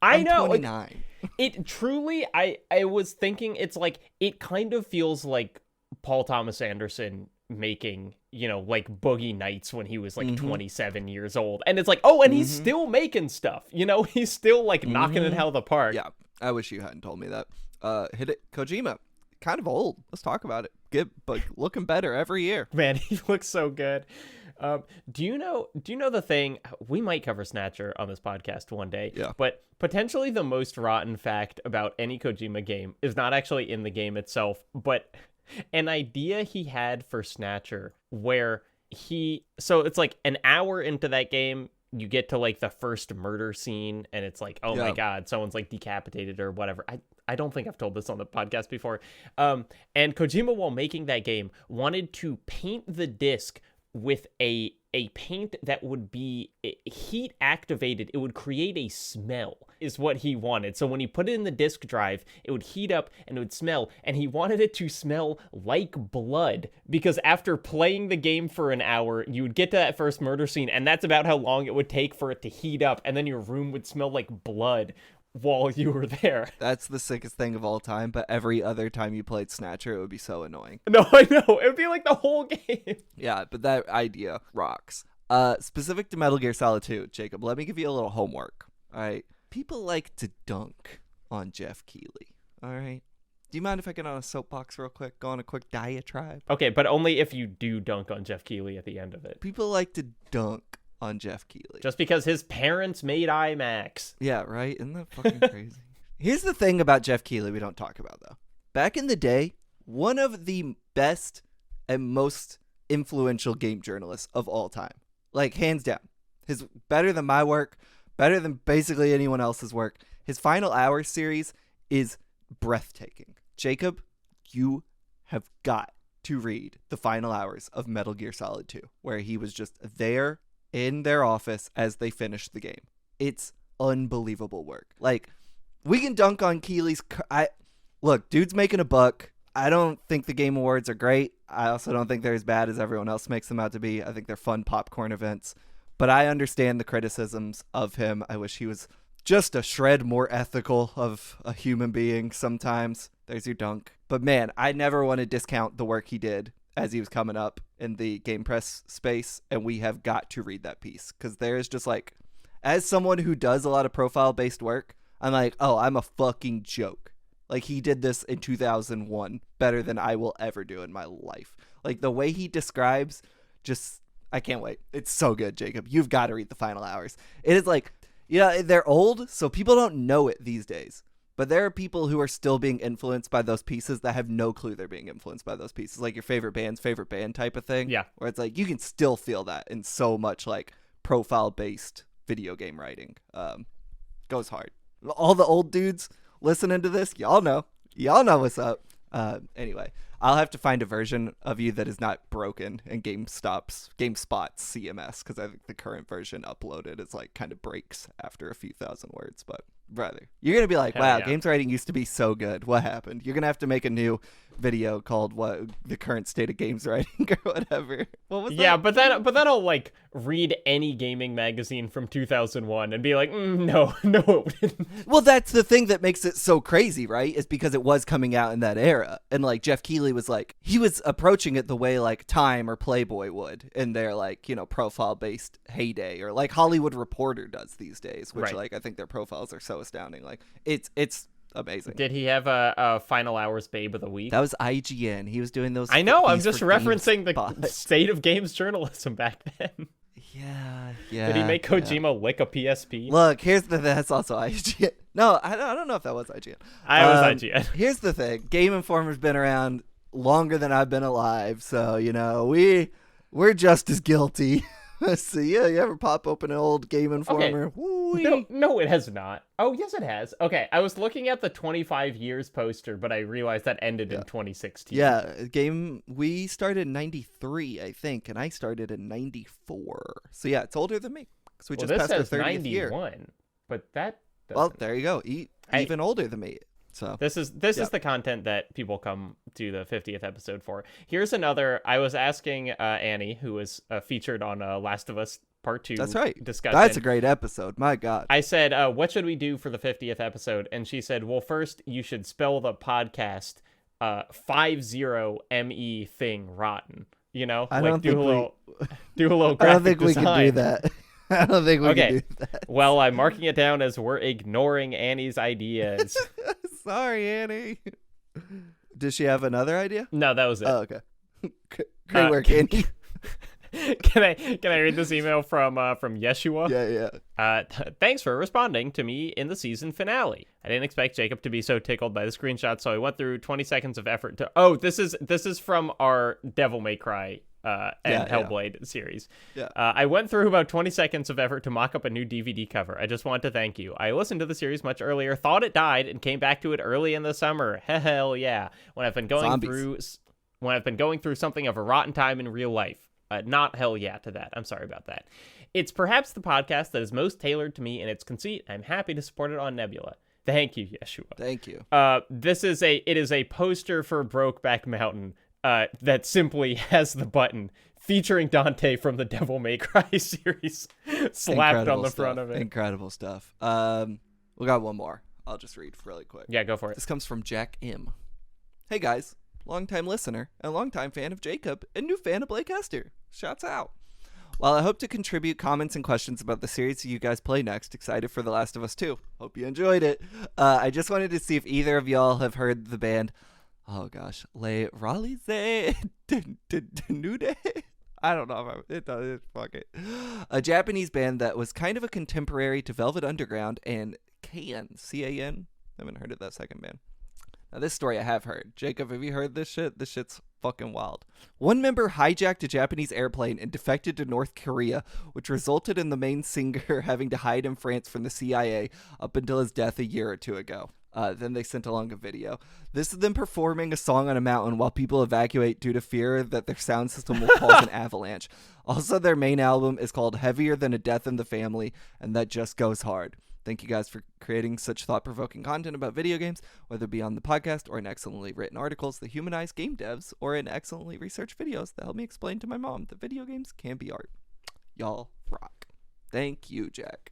I'm know 29. It truly, I was thinking, it's like, it kind of feels like Paul Thomas Anderson making, like Boogie Nights when he was like 27 years old. And it's like, oh, and he's still making stuff, he's still like knocking it out of the park. Yeah. I wish you hadn't told me that. Kojima, kind of old. Let's talk about it. But looking better every year. Man, he looks so good. Do you know the thing? We might cover Snatcher on this podcast one day. Yeah. But potentially the most rotten fact about any Kojima game is not actually in the game itself, but an idea he had for Snatcher where so it's like an hour into that game, you get to like the first murder scene, and it's like, oh my god, someone's like decapitated or whatever. I don't think I've told this on the podcast before. And Kojima, while making that game, wanted to paint the disc with a paint that would be heat activated. It would create a smell, is what he wanted. So when he put it in the disk drive, it would heat up and it would smell, and he wanted it to smell like blood, because after playing the game for an hour, you would get to that first murder scene, and that's about how long it would take for it to heat up, and then your room would smell like blood while you were there. That's the sickest thing of all time, but every other time you played Snatcher, it would be so annoying. No, I know. It would be like the whole game. Yeah, but that idea rocks. Specific to Metal Gear Solid 2, Jacob, let me give you a little homework. All right. People like to dunk on Jeff Keighley. All right. Do you mind if I get on a soapbox real quick? Go on a quick diatribe? Okay, but only if you do dunk on Jeff Keighley at the end of it. People like to dunk on Jeff Keighley. Just because his parents made IMAX. Yeah, right? Isn't that fucking crazy? Here's the thing about Jeff Keighley we don't talk about, though. Back in the day, one of the best and most influential game journalists of all time. Like, hands down. His better than my work, better than basically anyone else's work. His Final Hour series is breathtaking. Jacob, you have got to read the Final Hours of Metal Gear Solid 2, where he was just there in their office as they finished the game. It's unbelievable work. Like, we can dunk on Keighley's... Look, dude's making a buck. I don't think the Game Awards are great. I also don't think they're as bad as everyone else makes them out to be. I think they're fun popcorn events. But I understand the criticisms of him. I wish he was just a shred more ethical of a human being sometimes. There's your dunk. But man, I never want to discount the work he did as he was coming up in the Game Press space, and we have got to read that piece, because there is just like, as someone who does a lot of profile-based work, I'm like, oh, I'm a fucking joke. Like, he did this in 2001 better than I will ever do in my life. Like, the way he describes, just, I can't wait. It's so good, Jacob. You've got to read the Final Hours. It is like, they're old, so people don't know it these days. But there are people who are still being influenced by those pieces that have no clue they're being influenced by those pieces, like your favorite band's favorite band type of thing. Yeah. Where it's like you can still feel that in so much like profile-based video game writing. Goes hard. All the old dudes listening to this, y'all know what's up. Anyway, I'll have to find a version of you that is not broken in GameSpot's CMS, because I think the current version uploaded is like kind of breaks after a few thousand words. But brother, you're gonna be like, Hell wow, yeah. games writing used to be so good. What happened? You're gonna have to make a new video called "What the Current State of Games Writing" or whatever. What was Yeah, that? but then I'll like read any gaming magazine from 2001 and be like, no, it wouldn't. Well, that's the thing that makes it so crazy, right? Is because it was coming out in that era. And like Jeff Keighley was like, he was approaching it the way like Time or Playboy would in their like, profile based heyday, or like Hollywood Reporter does these days, which Right. like I think their profiles are so astounding. Like it's amazing. Did he have a Final Hours Babe of the Week? That was IGN. He was doing those. I know. I'm these just for referencing the GameSpot. state of games journalism back then. Yeah. Did he make Kojima lick a PSP? Look, that's also IGN. No, I don't know if that was IGN. I was IGN. Here's the thing: Game Informer's been around longer than I've been alive, so we're just as guilty. So yeah, you ever pop open an old Game Informer? No, it has not. Oh, yes, it has. Okay, I was looking at the 25 years poster, but I realized that ended in 2016. Yeah, we started in 93, I think, and I started in 94. So yeah, it's older than me. So we Well, just this passed our says 30th year. 91, but that doesn't. Well, there you go. Even older than me. So This is the content that people come to the 50th episode for. Here's another. I was asking Annie, who was featured on Last of Us Part 2. That's right. Discussion. That's a great episode. My God. I said, what should we do for the 50th episode? And she said, well, first you should spell the podcast 50 thing rotten. I don't like think do a little graphic I don't think design. we can do that. I don't think we Okay. can do that. Well, I'm marking it down as we're ignoring Annie's ideas. Sorry, Annie. Does she have another idea? No, that was it. Oh, okay. Great work, Annie. Can I read this email from Yeshua? Yeah. Thanks for responding to me in the season finale. I didn't expect Jacob to be so tickled by the screenshot, so I went through 20 seconds of effort to. Oh, this is from our Devil May Cry and Hellblade series. Yeah. I went through about 20 seconds of effort to mock up a new DVD cover. I just want to thank you. I listened to the series much earlier, thought it died, and came back to it early in the summer. Hell yeah! When I've been going through something of a rotten time in real life. Not hell yeah to that. I'm sorry about that. It's perhaps the podcast that is most tailored to me in its conceit. I'm happy to support it on Nebula. Thank you, Yeshua. Thank you. It is a poster for Brokeback Mountain that simply has the button featuring Dante from the Devil May Cry series slapped on the front of it. Incredible stuff. We got one more. I'll just read really quick. Yeah, go for it. This comes from Jack M. Hey guys, longtime listener and longtime fan of Jacob and new fan of Blake Hester. Shouts out. While I hope to contribute comments and questions about the series you guys play next, excited for The Last of Us 2. Hope you enjoyed it. I just wanted to see if either of y'all have heard the band, oh gosh, Le Ralize Nude? I don't know if it does. Fuck it. A Japanese band that was kind of a contemporary to Velvet Underground and Can, C-A-N. I haven't heard of that second band. Now, this story I have heard. Jacob, have you heard this shit? This shit's fucking wild. One member hijacked a Japanese airplane and defected to North Korea, which resulted in the main singer having to hide in France from the CIA up until his death a year or two ago. Then they sent along a video. This is them performing a song on a mountain while people evacuate due to fear that their sound system will cause an avalanche. Also, their main album is called Heavier Than a Death in the Family, and that just goes hard. Thank you guys for creating such thought-provoking content about video games, whether it be on the podcast or in excellently written articles that humanize game devs, or in excellently researched videos that help me explain to my mom that video games can be art. Y'all rock. Thank you, Jack.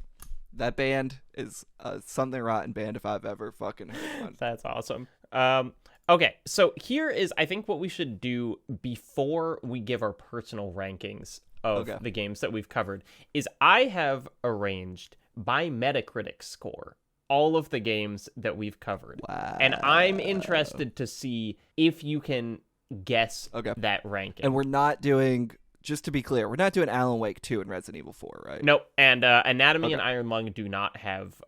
That band is a Something Rotten band if I've ever fucking heard one. That's awesome. Okay, so here is, I think, what we should do before we give our personal rankings of the games that we've covered, is I have arranged by Metacritic score all of the games that we've covered. Wow. And I'm interested to see if you can guess that ranking. And we're not doing, just to be clear, we're not doing Alan Wake 2 and Resident Evil 4, right? Nope. And Anatomy and Iron Lung do not have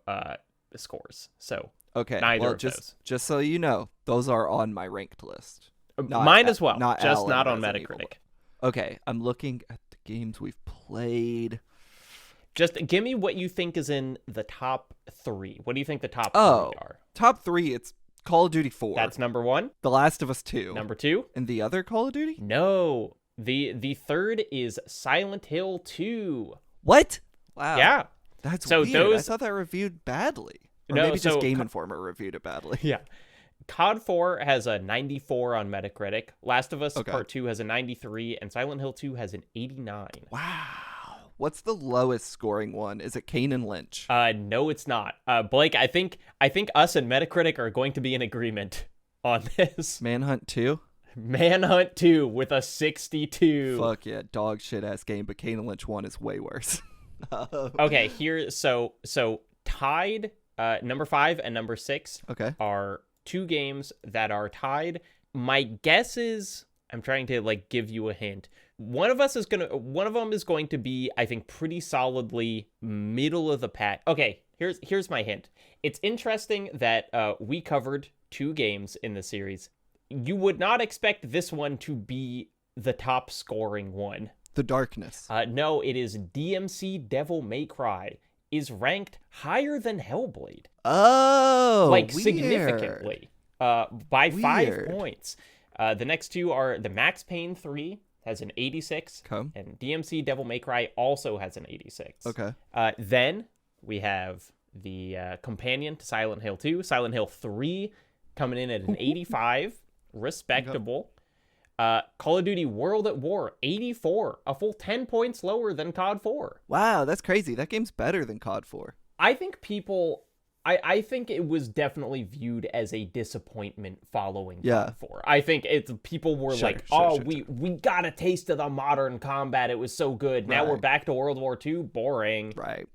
scores. So Okay. Neither well, of those. just so you know, those are on my ranked list. Mine as well, not just Alan not on Resident Metacritic. Evil. Okay, I'm looking at the games we've played. Just give me what you think is in the top 3. What do you think the top 3 are? Top 3, it's Call of Duty 4. That's number 1. The Last of Us 2. Number 2. And the other Call of Duty? No. The third is Silent Hill 2. What? Wow. Yeah. That's so weird. I thought that reviewed badly. Or maybe just Game Informer reviewed it badly. Yeah. COD 4 has a 94 on Metacritic. Last of Us Part 2 has a 93, and Silent Hill 2 has an 89. Wow. What's the lowest scoring one? Is it Kane and Lynch? No, it's not. Blake, I think us and Metacritic are going to be in agreement on this. Manhunt 2? Manhunt 2 with a 62. Fuck yeah, dog shit ass game, but Kane and Lynch 1 is way worse. Okay, here so tied number 5 and number 6 are 2 games that are tied. My guess is, I'm trying to like give you a hint. One of them is going to be, I think, pretty solidly middle of the pack. Okay, here's my hint. It's interesting that we covered 2 games in the series. You would not expect this one to be the top scoring one. The Darkness. No, it is DMC Devil May Cry is ranked higher than Hellblade. Oh, like weird. Significantly. By 5 Weird. points. The next 2 are the Max Payne 3 has an 86, and DMC Devil May Cry also has an 86. Okay. Then we have the companion to Silent Hill 2, Silent Hill 3, coming in at an 85, respectable. Call of Duty World at War, 84, a full 10 points lower than COD 4. Wow, that's crazy. That game's better than COD 4. I think I think it was definitely viewed as a disappointment following COD 4. I think people were we got a taste of the modern combat. It was so good. Now we're back to World War II. Boring. Right.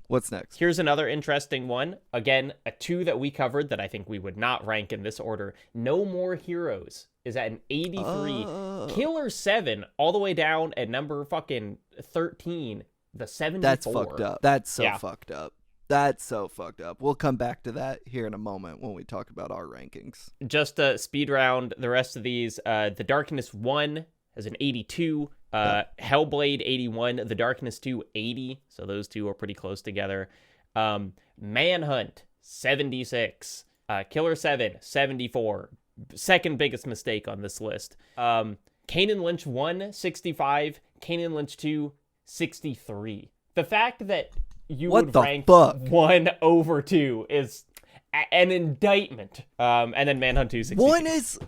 What's next? Here's another interesting one. Again, a 2 that we covered that I think we would not rank in this order. No More Heroes is at an 83. Killer 7 all the way down at number fucking 13. The 74. That's fucked up. That's so fucked up. That's so fucked up. We'll come back to that here in a moment when we talk about our rankings. Just to speed round the rest of these. The Darkness 1 has an 82. Hellblade 81. The Darkness 2 80. So those 2 are pretty close together. Manhunt 76. Killer 7 74. Second biggest mistake on this list. Kane and Lynch 1 65. Kane and Lynch 2 63. The fact that you would rank 1 over 2 is an indictment. And then Manhunt 2 62.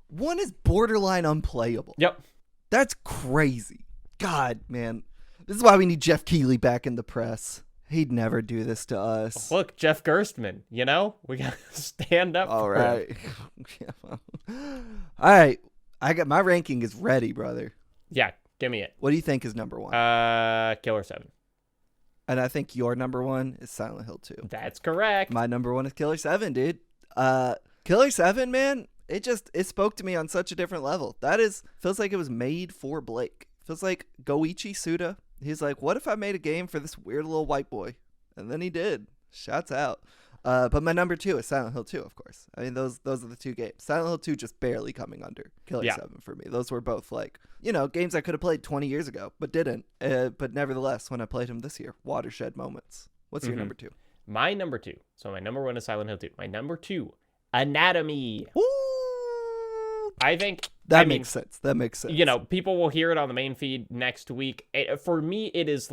One is borderline unplayable. Yep. That's crazy. God, man. This is why we need Jeff Keighley back in the press. He'd never do this to us. Look, Jeff Gerstmann, we gotta stand up. All right. All right. I got my ranking is ready, brother. Yeah, give me it. What do you think is number 1? Killer 7. And I think your number 1 is Silent Hill 2. That's correct. My number 1 is Killer 7, dude. Killer 7, man, it spoke to me on such a different level. Feels like it was made for Blake. Feels like Goichi Suda. He's like, what if I made a game for this weird little white boy? And then he did. Shouts out. But my number 2 is Silent Hill 2, of course. I mean, those are the 2 games. Silent Hill 2 just barely coming under Killer 7 for me. Those were both games I could have played 20 years ago, but didn't. But nevertheless, when I played them this year, watershed moments. What's your number 2? My number 2. So my number 1 is Silent Hill 2. My number 2, Anatomy. Ooh. I think that makes sense. That makes sense. People will hear it on the main feed next week. For me, it is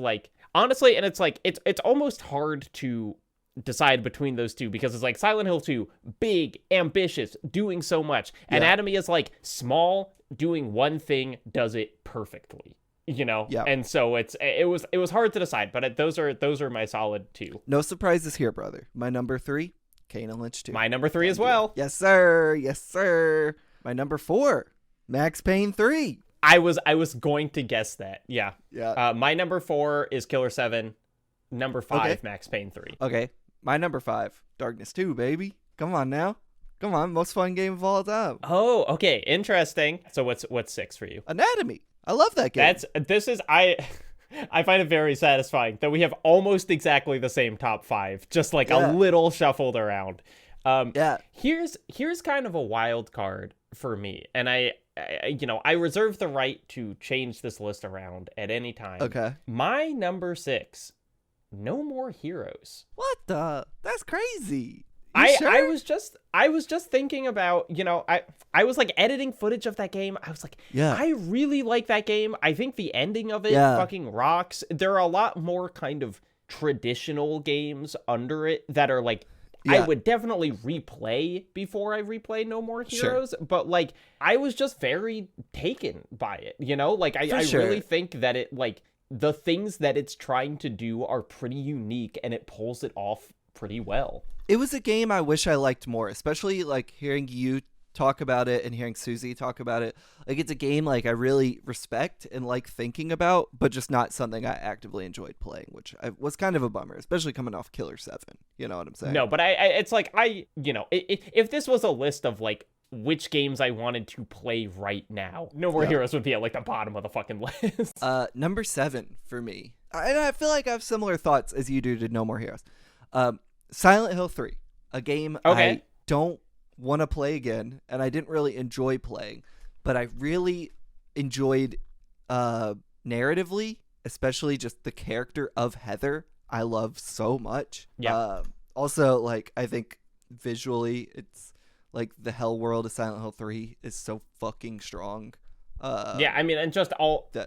honestly, and it's almost hard to decide between those 2 because it's Silent Hill 2, big, ambitious, doing so much. Yeah. Anatomy is small, doing one thing, does it perfectly. Yeah. And so it was hard to decide, but those are my solid 2. No surprises here, brother. My number 3, Kane and Lynch 2. My number 3 as well. Yes, sir. Yes, sir. My number 4, Max Payne 3. I was going to guess that. Yeah. Yeah. My number 4 is Killer 7. Number 5, Max Payne 3. Okay. My number 5, Darkness 2, baby. Come on now. Come on, most fun game of all time. Oh, okay. Interesting. So what's 6 for you? Anatomy. I love that game. I find it very satisfying that we have almost exactly the same top 5, just like a Yeah. little shuffled around. Yeah. Here's kind of a wild card for me, and I reserve the right to change this list around at any time. Okay. My number 6, No More Heroes. What the? That's crazy. I was just thinking about, I was like editing footage of that game. I was like, Yeah. I really like that game. I think the ending of it Yeah. fucking rocks. There are a lot more kind of traditional games under it that are like, I Yeah. would definitely replay before I replay No More Sure. Heroes, but like I was just very taken by it, Like For I sure. really think that it like the things that it's trying to do are pretty unique and it pulls it off pretty well. It was a game I wish I liked more, especially like hearing you talk about it and hearing Susie talk about it. Like it's a game like I really respect and like thinking about, but just not something I actively enjoyed playing, which was kind of a bummer, especially coming off Killer 7. You know what I'm saying? No, but it's like if this was a list of like which games I wanted to play right now, No More Heroes would be at like the bottom of the fucking list. Number 7 for me. And I feel like I have similar thoughts as you do to No More Heroes. Silent Hill 3, a game I don't want to play again, and I didn't really enjoy playing, but I really enjoyed narratively, especially just the character of Heather. I love so much. Yeah. Also, like I think visually, it's like the hell world of Silent Hill 3 is so fucking strong. Yeah, I mean, and just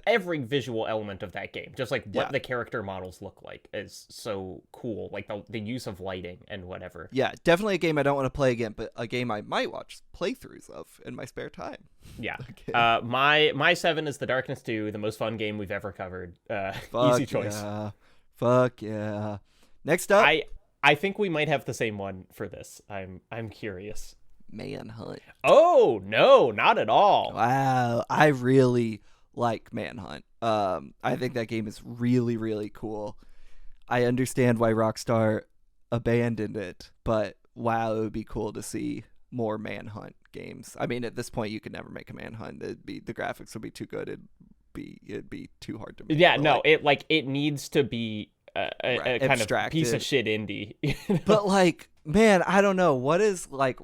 every visual element of that game, just like what the character models look like, is so cool. Like the use of lighting and whatever. Yeah, definitely a game I don't want to play again, but a game I might watch playthroughs of in my spare time. Yeah. Okay. My 7 is The Darkness 2, the most fun game we've ever covered. Easy choice. Yeah. Fuck yeah. Next up, I think we might have the same one for this. I'm curious. Manhunt. Oh, no, not at all. Wow, I really like Manhunt. I think that game is really, really cool. I understand why Rockstar abandoned it, but wow, it would be cool to see more Manhunt games. I mean, at this point, you could never make a Manhunt. The graphics would be too good. It'd be too hard to make. Yeah, no, it needs to be a kind abstracted. of piece of shit indie. But like, man, I don't know. What is like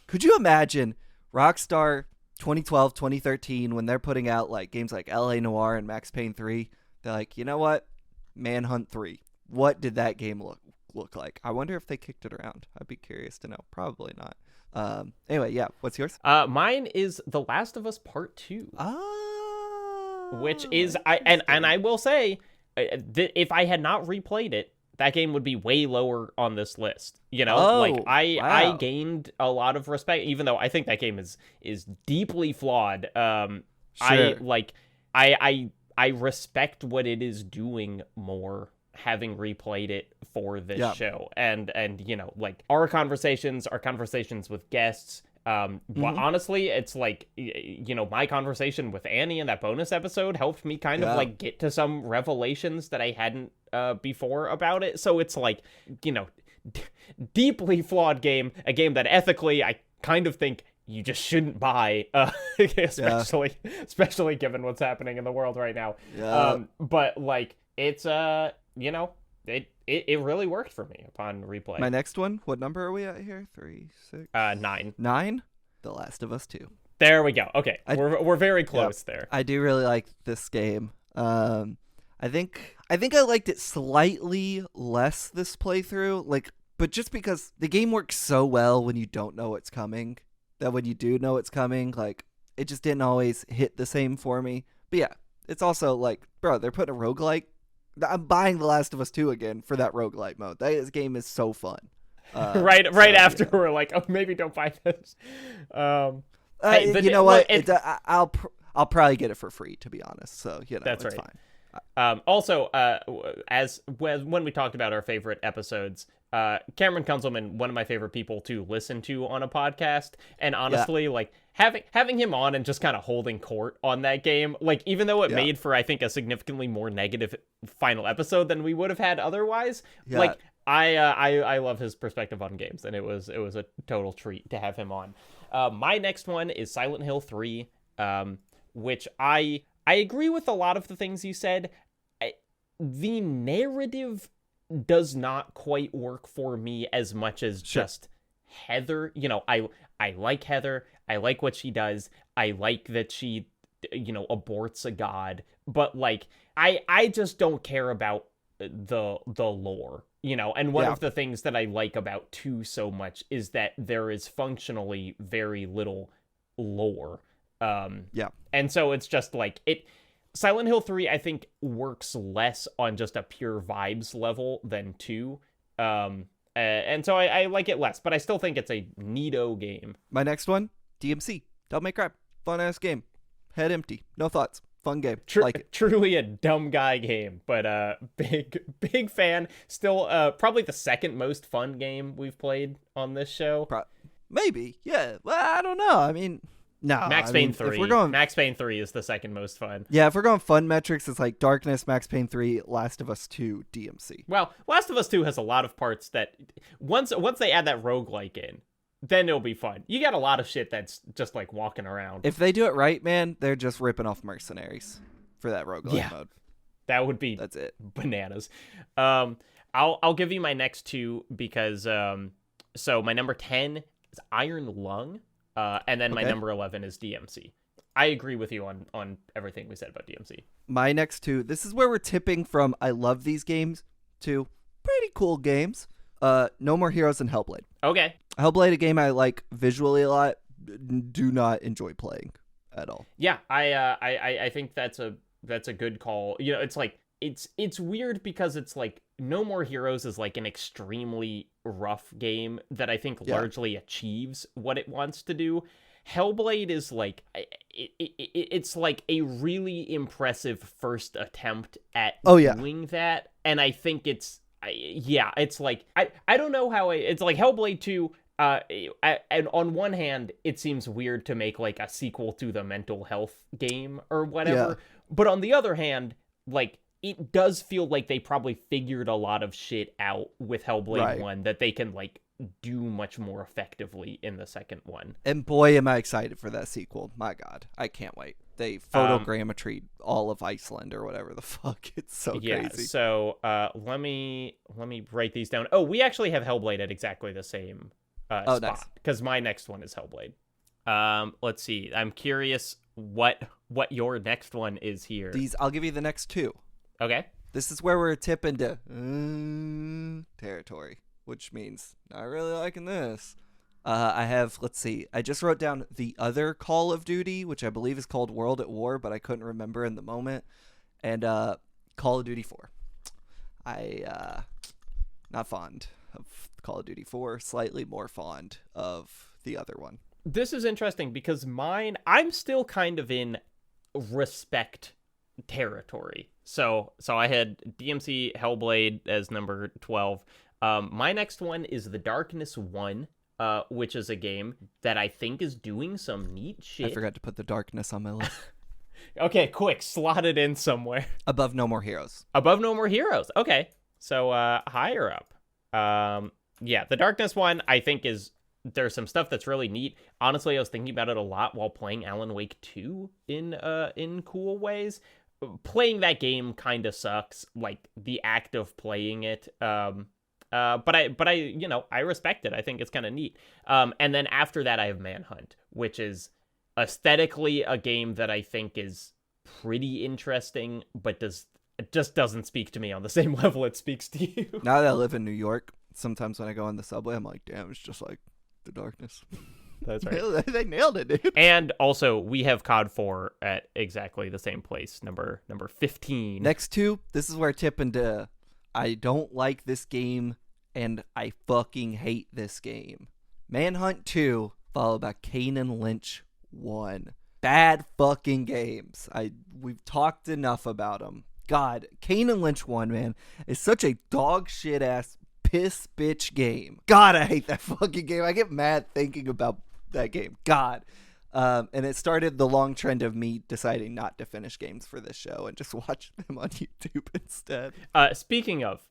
could you imagine Rockstar 2012, 2013 when they're putting out like games like LA Noire and Max Payne 3? They're like, you know what? Manhunt 3. What did that game look like? I wonder if they kicked it around. I'd be curious to know. Probably not. Anyway, yeah. What's yours? Mine is The Last of Us Part 2. Which is I will say if I had not replayed it, that game would be way lower on this list. I gained a lot of respect, even though I think that game is deeply flawed. Sure. I respect what it is doing more having replayed it for this show. And like our conversations with guests. But honestly, it's like, my conversation with Annie in that bonus episode helped me kind of like get to some revelations that I hadn't before about it. So it's like, deeply flawed game, a game that ethically I kind of think you just shouldn't buy, especially given what's happening in the world right now. Yeah. But like it's It really worked for me upon replay. My next one, what number are we at here? 3, 6? 9. 9? The Last of Us 2. There we go. Okay, we're very close there. I do really like this game. I think I liked it slightly less this playthrough, but just because the game works so well when you don't know what's coming, that when you do know it's coming, it just didn't always hit the same for me. But yeah, it's also bro, they're putting a roguelike. I'm buying The Last of Us 2 again for that roguelike mode. This game is so fun. Right after we're like, oh, maybe don't buy this. You know what? I'll probably get it for free, to be honest. So that's it's right. Fine. Also, when we talked about our favorite episodes, Cameron Kunzelman, one of my favorite people to listen to on a podcast, and honestly, having him on and just kind of holding court on that game, even though it made for, I think, a significantly more negative final episode than we would have had otherwise, I love his perspective on games, and it was a total treat to have him on. My next one is Silent Hill 3, which I I agree with a lot of the things you said. The narrative does not quite work for me as much as just Heather. I like Heather. I like what she does. I like that she, aborts a god. But like, I just don't care about the lore. And one of the things that I like about 2 so much is that there is functionally very little lore. And so it's just like Silent Hill 3, I think, works less on just a pure vibes level than 2. And so I like it less, but I still think it's a neato game. My next one, DMC. Don't make crap. Fun-ass game. Head empty. No thoughts. Fun game. Like it. Truly a dumb guy game, but big fan. Still probably the second most fun game we've played on this show. Maybe. Yeah. Well, I don't know. I mean... No, Max Payne 3. If we're going, Max Payne 3 is the second most fun. Yeah, if we're going fun metrics, it's like Darkness, Max Payne 3, Last of Us 2, DMC. Well, Last of Us 2 has a lot of parts that once they add that roguelike in, then it'll be fun. You got a lot of shit that's just like walking around. If they do it right, man, they're just ripping off Mercenaries for that roguelike mode. That would be bananas. I'll give you my next 2 because so my number 10 is Iron Lung. And then my number 11 is DMC. I agree with you on everything we said about DMC. My next 2, this is where we're tipping from I love these games to pretty cool games. No More Heroes and Hellblade. Okay. Hellblade, a game I like visually a lot, do not enjoy playing at all. Yeah, I think that's a good call. It's like it's weird because it's like No More Heroes is like an extremely rough game that I think largely achieves what it wants to do. Hellblade is like it's like a really impressive first attempt at doing that, and I think it's like I don't know how it's like Hellblade 2. And on one hand, it seems weird to make like a sequel to the mental health game or whatever, but on the other hand, like it does feel like they probably figured a lot of shit out with Hellblade 1 that they can like do much more effectively in the second one. And boy, am I excited for that sequel. My God, I can't wait. They photogrammetry all of Iceland or whatever the fuck. It's so crazy. So let me write these down. Oh, we actually have Hellblade at exactly the same spot because my next one is Hellblade. Let's see. I'm curious what your next one is here. I'll give you the next 2. Okay. This is where we're tipping to territory, which means not really liking this. I have, let's see, I just wrote down the other Call of Duty, which I believe is called World at War, but I couldn't remember in the moment, and Call of Duty 4. Not fond of Call of Duty 4, slightly more fond of the other one. This is interesting because I'm still kind of in respect territory. So I had DMC Hellblade as number 12. My next one is The Darkness 1, which is a game that I think is doing some neat shit. I forgot to put The Darkness on my list. Okay, quick, slot it in somewhere. Above No More Heroes. Above No More Heroes. Okay, so higher up. The Darkness 1 I think there's some stuff that's really neat. Honestly, I was thinking about it a lot while playing Alan Wake 2 in cool ways. Playing that game kind of sucks, like the act of playing it. But I respect it. I think it's kind of neat. And then after that, I have Manhunt, which is aesthetically a game that I think is pretty interesting, but it just doesn't speak to me on the same level it speaks to you. Now that I live in New York, sometimes when I go on the subway, I'm like, damn, it's just like The Darkness. That's right. They nailed it, dude. And also, we have COD 4 at exactly the same place, number 15. Next 2, this is where I tip into I don't like this game, and I fucking hate this game. Manhunt 2, followed by Kane and Lynch 1. Bad fucking games. We've talked enough about them. God, Kane and Lynch 1, man, is such a dog shit ass piss bitch game. God, I hate that fucking game. I get mad thinking about that game. God. And it started the long trend of me deciding not to finish games for this show and just watch them on YouTube instead. Speaking of,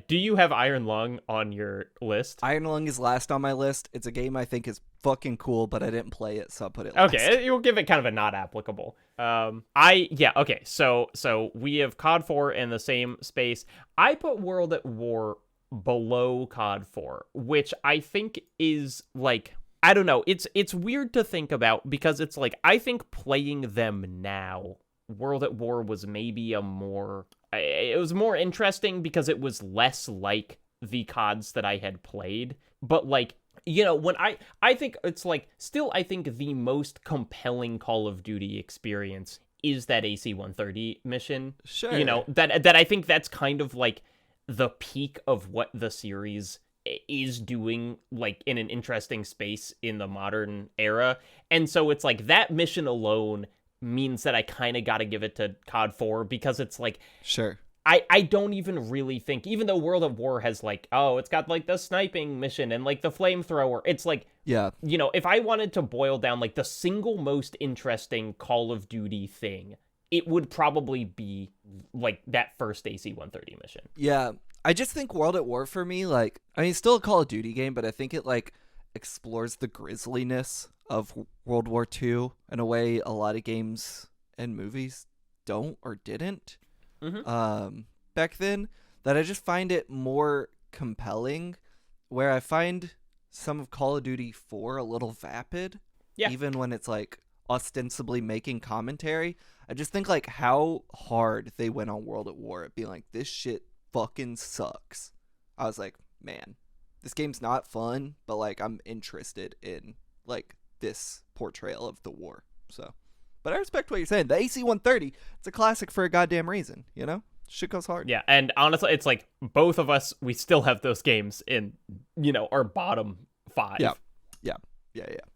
Do you have Iron Lung on your list? Iron Lung is last on my list. It's a game I think is fucking cool, but I didn't play it, so I'll put it last. Okay, you'll give it kind of a not applicable. Okay. So we have COD 4 in the same space. I put World at War below COD 4, which I think is like, I don't know. It's weird to think about because it's like, I think playing them now, World at War was maybe it was more interesting because it was less like the CODs that I had played. But like, when I think it's like, still, I think the most compelling Call of Duty experience is that AC-130 mission. Sure. That I think that's kind of like the peak of what the series is doing, like in an interesting space in the modern era. And so it's like that mission alone means that I kind of got to give it to COD 4 because it's like, sure. I don't even really think, even though World of War has like, it's got like the sniping mission and like the flamethrower, it's like, yeah, if I wanted to boil down like the single most interesting Call of Duty thing, it would probably be like that first AC-130 mission. Yeah, I just think World at War for me, like, I mean, it's still a Call of Duty game, but I think it like explores the grisliness of World War II in a way a lot of games and movies don't or didn't. Back then, that I just find it more compelling, where I find some of Call of Duty 4 a little vapid, even when it's like ostensibly making commentary. I just think like how hard they went on World at War at being like, this shit fucking sucks. I was like, man, this game's not fun, but like I'm interested in like this portrayal of the war. So, but I respect what you're saying. The AC-130, it's a classic for a goddamn reason, Shit goes hard. Yeah, and honestly, it's like both of us, we still have those games in, our bottom 5. Yeah.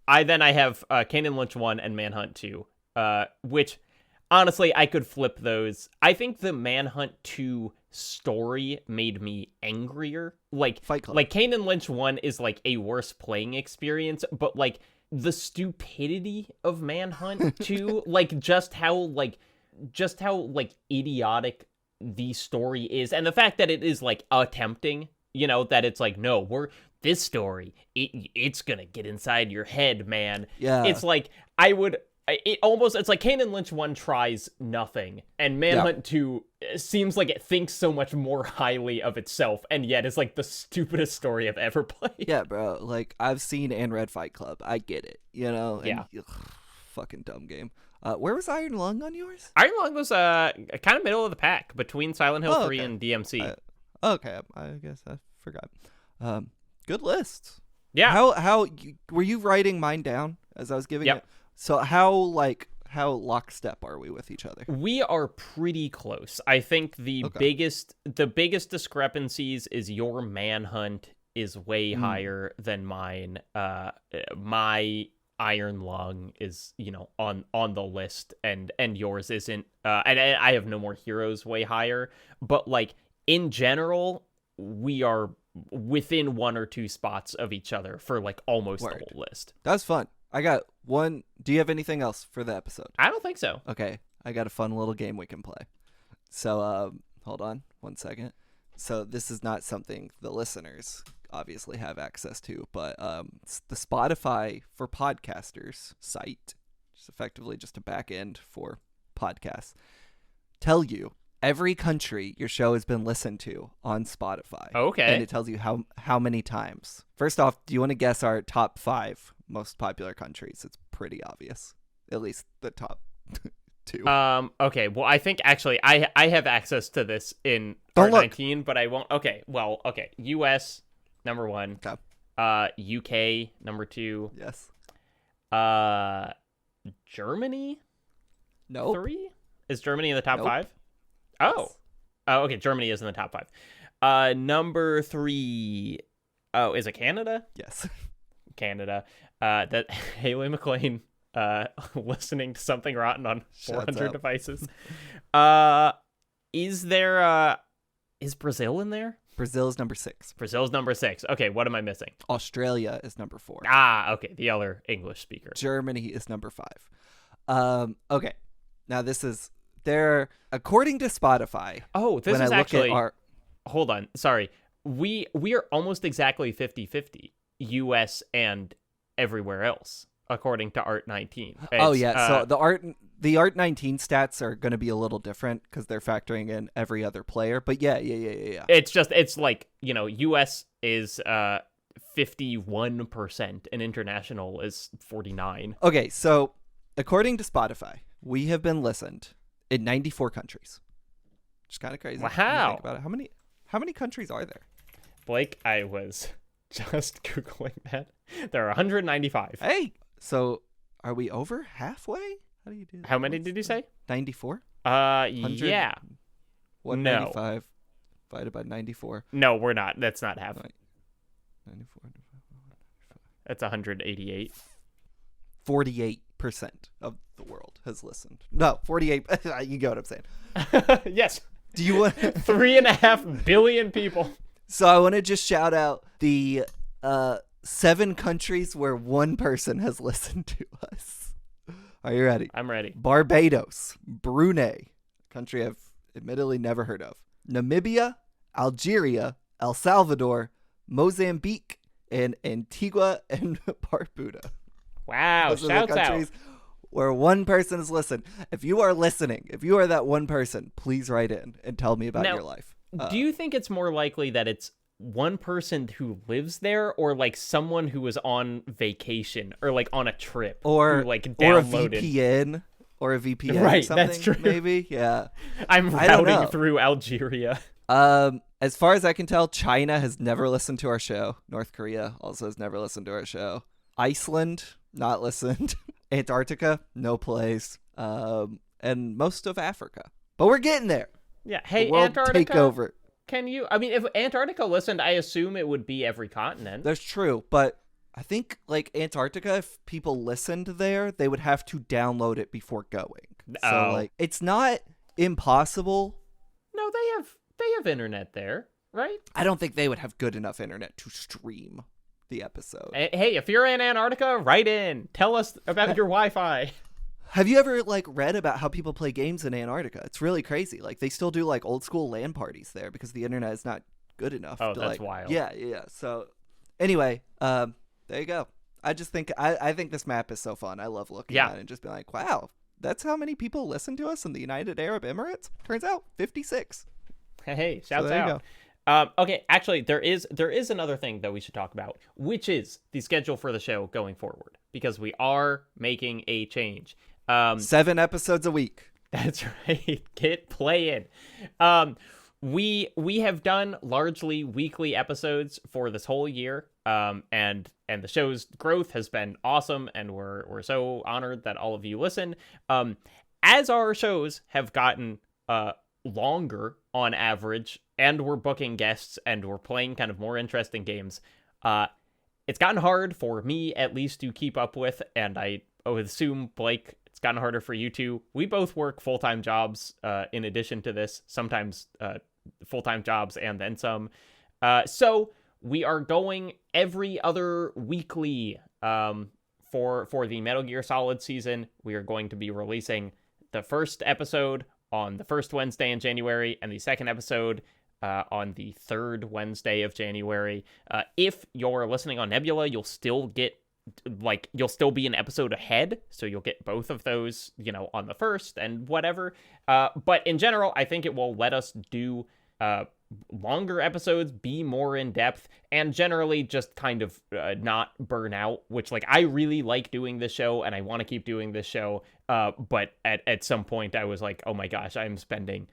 I have Kane and Lynch 1 and Manhunt 2, which honestly, I could flip those. I think the Manhunt 2 story made me angrier. Like, Fight Club. Like Kane and Lynch 1 is like a worse playing experience, but like the stupidity of Manhunt 2, like just how idiotic the story is, and the fact that it is like attempting, that it's like, no, this story, it's gonna get inside your head, man. Yeah. It's like, it's like Kane and Lynch 1 tries nothing, and Manhunt 2 seems like it thinks so much more highly of itself, and yet it's like the stupidest story I've ever played. Yeah, bro. Like, I've seen and read Fight Club. I get it, And, yeah. Fucking dumb game. Where was Iron Lung on yours? Iron Lung was kind of middle of the pack between Silent Hill 3 and DMC. Okay, I guess I forgot. Good list. Yeah. How were you writing mine down as I was giving it? So how lockstep are we with each other? We are pretty close. I think the biggest discrepancies is your Manhunt is way higher than mine. My Iron Lung is, on the list, and yours isn't. And I have No More Heroes way higher. But like in general, we are within 1 or 2 spots of each other for like almost the whole list. That's fun. I got one. Do you have anything else for the episode? I don't think so. Okay, I got a fun little game we can play. So, hold on 1 second. So this is not something the listeners obviously have access to, but it's the Spotify for Podcasters site, which is effectively just a back end for podcasts, tell you every country your show has been listened to on Spotify. Okay. And it tells you how many times. First off, do you want to guess our top 5 most popular countries? It's pretty obvious. At least the top 2. Okay. Well, I think actually I have access to this in Don't look. 19, but I won't. Okay. Well, okay. US number 1. Okay. UK number 2. Yes. Germany? Nope. 3? Is Germany in the top Nope. 5? Oh. Yes. Oh, okay. Germany is in the top 5. Number 3. Oh, is it Canada? Yes. Canada. That Haley McLean listening to Something Rotten on 400 devices. Is Brazil in there? Brazil is number 6. Brazil's number 6. Okay, what am I missing? Australia is number 4. Okay, the other English speaker. Germany is number 5. Okay. Now this is according to Spotify. Oh, this when is I look actually at hold on. Sorry. We are almost exactly 50-50, US and everywhere else, according to Art 19. Oh yeah, so the Art 19 stats are going to be a little different because they're factoring in every other player. But yeah. It's like, US is 51% and international is 49. Okay, so according to Spotify, we have been listened in 94 countries. Which is kind of crazy. Wow. When you think about it. How many countries are there? Blake, I was just Googling that. There are 195. Hey, so are we over halfway? How do you do that? How many did you say? 94? Yeah. 195 divided by 94. No, we're not. That's not half. 94. That's 188. 48% of the world has listened. No, 48. You get what I'm saying. Yes. Do you want 3.5 billion people? So I want to just shout out the 7 countries where one person has listened to us. Are you ready? I'm ready. Barbados, Brunei, country I've admittedly never heard of, Namibia, Algeria, El Salvador, Mozambique, and Antigua and Barbuda. Wow, Those shouts are the countries where one person has listened. If you are listening, if you are that one person, please write in and tell me about your life. Do you think it's more likely that it's one person who lives there, or like someone who was on vacation or like on a trip, or who, like, downloaded or a VPN? Right, something, that's true. Maybe, yeah. I'm routing through Algeria. As far as I can tell, China has never listened to our show. North Korea also has never listened to our show. Iceland, not listened. Antarctica, no plays. And most of Africa. But we're getting there. Yeah. Hey, the world Antarctica. Take over. If Antarctica listened, I assume it would be every continent. That's true, but I think like Antarctica, if people listened there, they would have to download it before going. So like, it's not impossible. No, they have internet there, right? I don't think they would have good enough internet to stream the episode. Hey, if you're in Antarctica, write in. Tell us about your Wi-Fi. Have you ever like read about how people play games in Antarctica? It's really crazy. Like they still do like old school LAN parties there because the internet is not good enough. Oh, that's wild. Yeah. So anyway, there you go. I just think I think this map is so fun. I love looking at it and just being like, wow, that's how many people listen to us in the United Arab Emirates. Turns out 56. Hey, shouts out. Okay, actually, there is another thing that we should talk about, which is the schedule for the show going forward, because we are making a change. 7 episodes a week. That's right. Get playing. We have done largely weekly episodes for this whole year, and the show's growth has been awesome, and we're so honored that all of you listen. As our shows have gotten longer on average, and we're booking guests, and we're playing kind of more interesting games, it's gotten hard for me, at least, to keep up with, and I would assume, Blake, it's gotten harder for you too. We both work full-time jobs in addition to this, sometimes full-time jobs and then some. So we are going every other weekly for the Metal Gear Solid season. We are going to be releasing the first episode on the first Wednesday in January and the second episode on the third Wednesday of January. If you're listening on Nebula, you'll still be an episode ahead, so you'll get both of those, on the first and whatever. But in general, I think it will let us do longer episodes, be more in depth, and generally just kind of not burn out, which, I really like doing this show and I want to keep doing this show. But at some point I was like, oh my gosh, I'm spending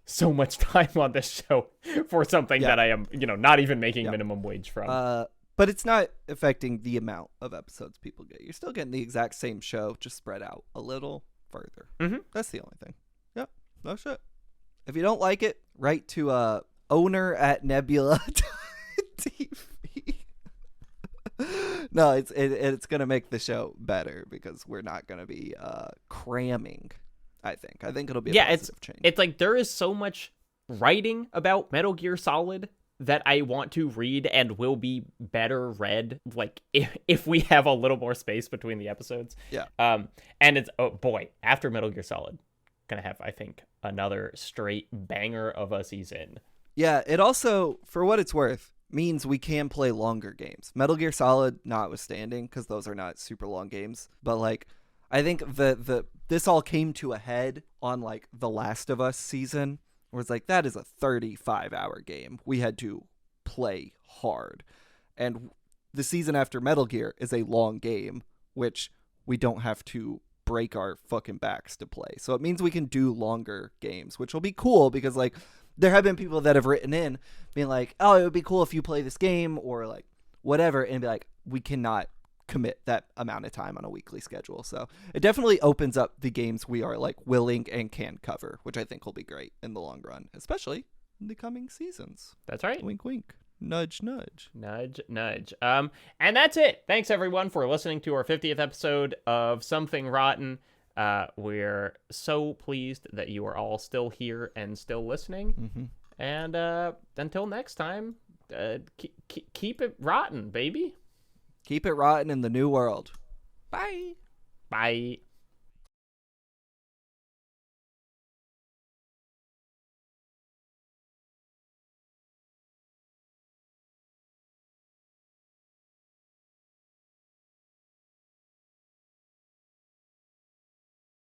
so much time on this show for something that I am, not even making minimum wage from. But it's not affecting the amount of episodes people get. You're still getting the exact same show, just spread out a little further. Mm-hmm. That's the only thing. Yep. No shit. If you don't like it, write to owner@nebula.tv. No, it's going to make the show better because we're not going to be cramming, I think. I think it'll be a positive change. It's like there is so much writing about Metal Gear Solid that I want to read and will be better read, if we have a little more space between the episodes. Yeah. And it's, oh boy, after Metal Gear Solid, gonna have, I think, another straight banger of a season. Yeah, it also, for what it's worth, means we can play longer games. Metal Gear Solid notwithstanding, because those are not super long games. But like, I think this all came to a head on like the Last of Us season, where it's like that is a 35-hour game. We had to play hard, and the season after Metal Gear is a long game, which we don't have to break our fucking backs to play. So it means we can do longer games, which will be cool because like there have been people that have written in being like, oh, it would be cool if you play this game or like whatever, and be like, we cannot commit that amount of time on a weekly schedule. So it definitely opens up the games we are like willing and can cover, which I think will be great in the long run, especially in the coming seasons. That's right. Wink, wink. Nudge, nudge. Nudge, nudge. And that's it. Thanks, everyone, for listening to our 50th episode of Something Rotten. We're so pleased that you are all still here and still listening. Mm-hmm. And until next time, keep it rotten, baby. Keep it rotten in the new world. Bye. Bye.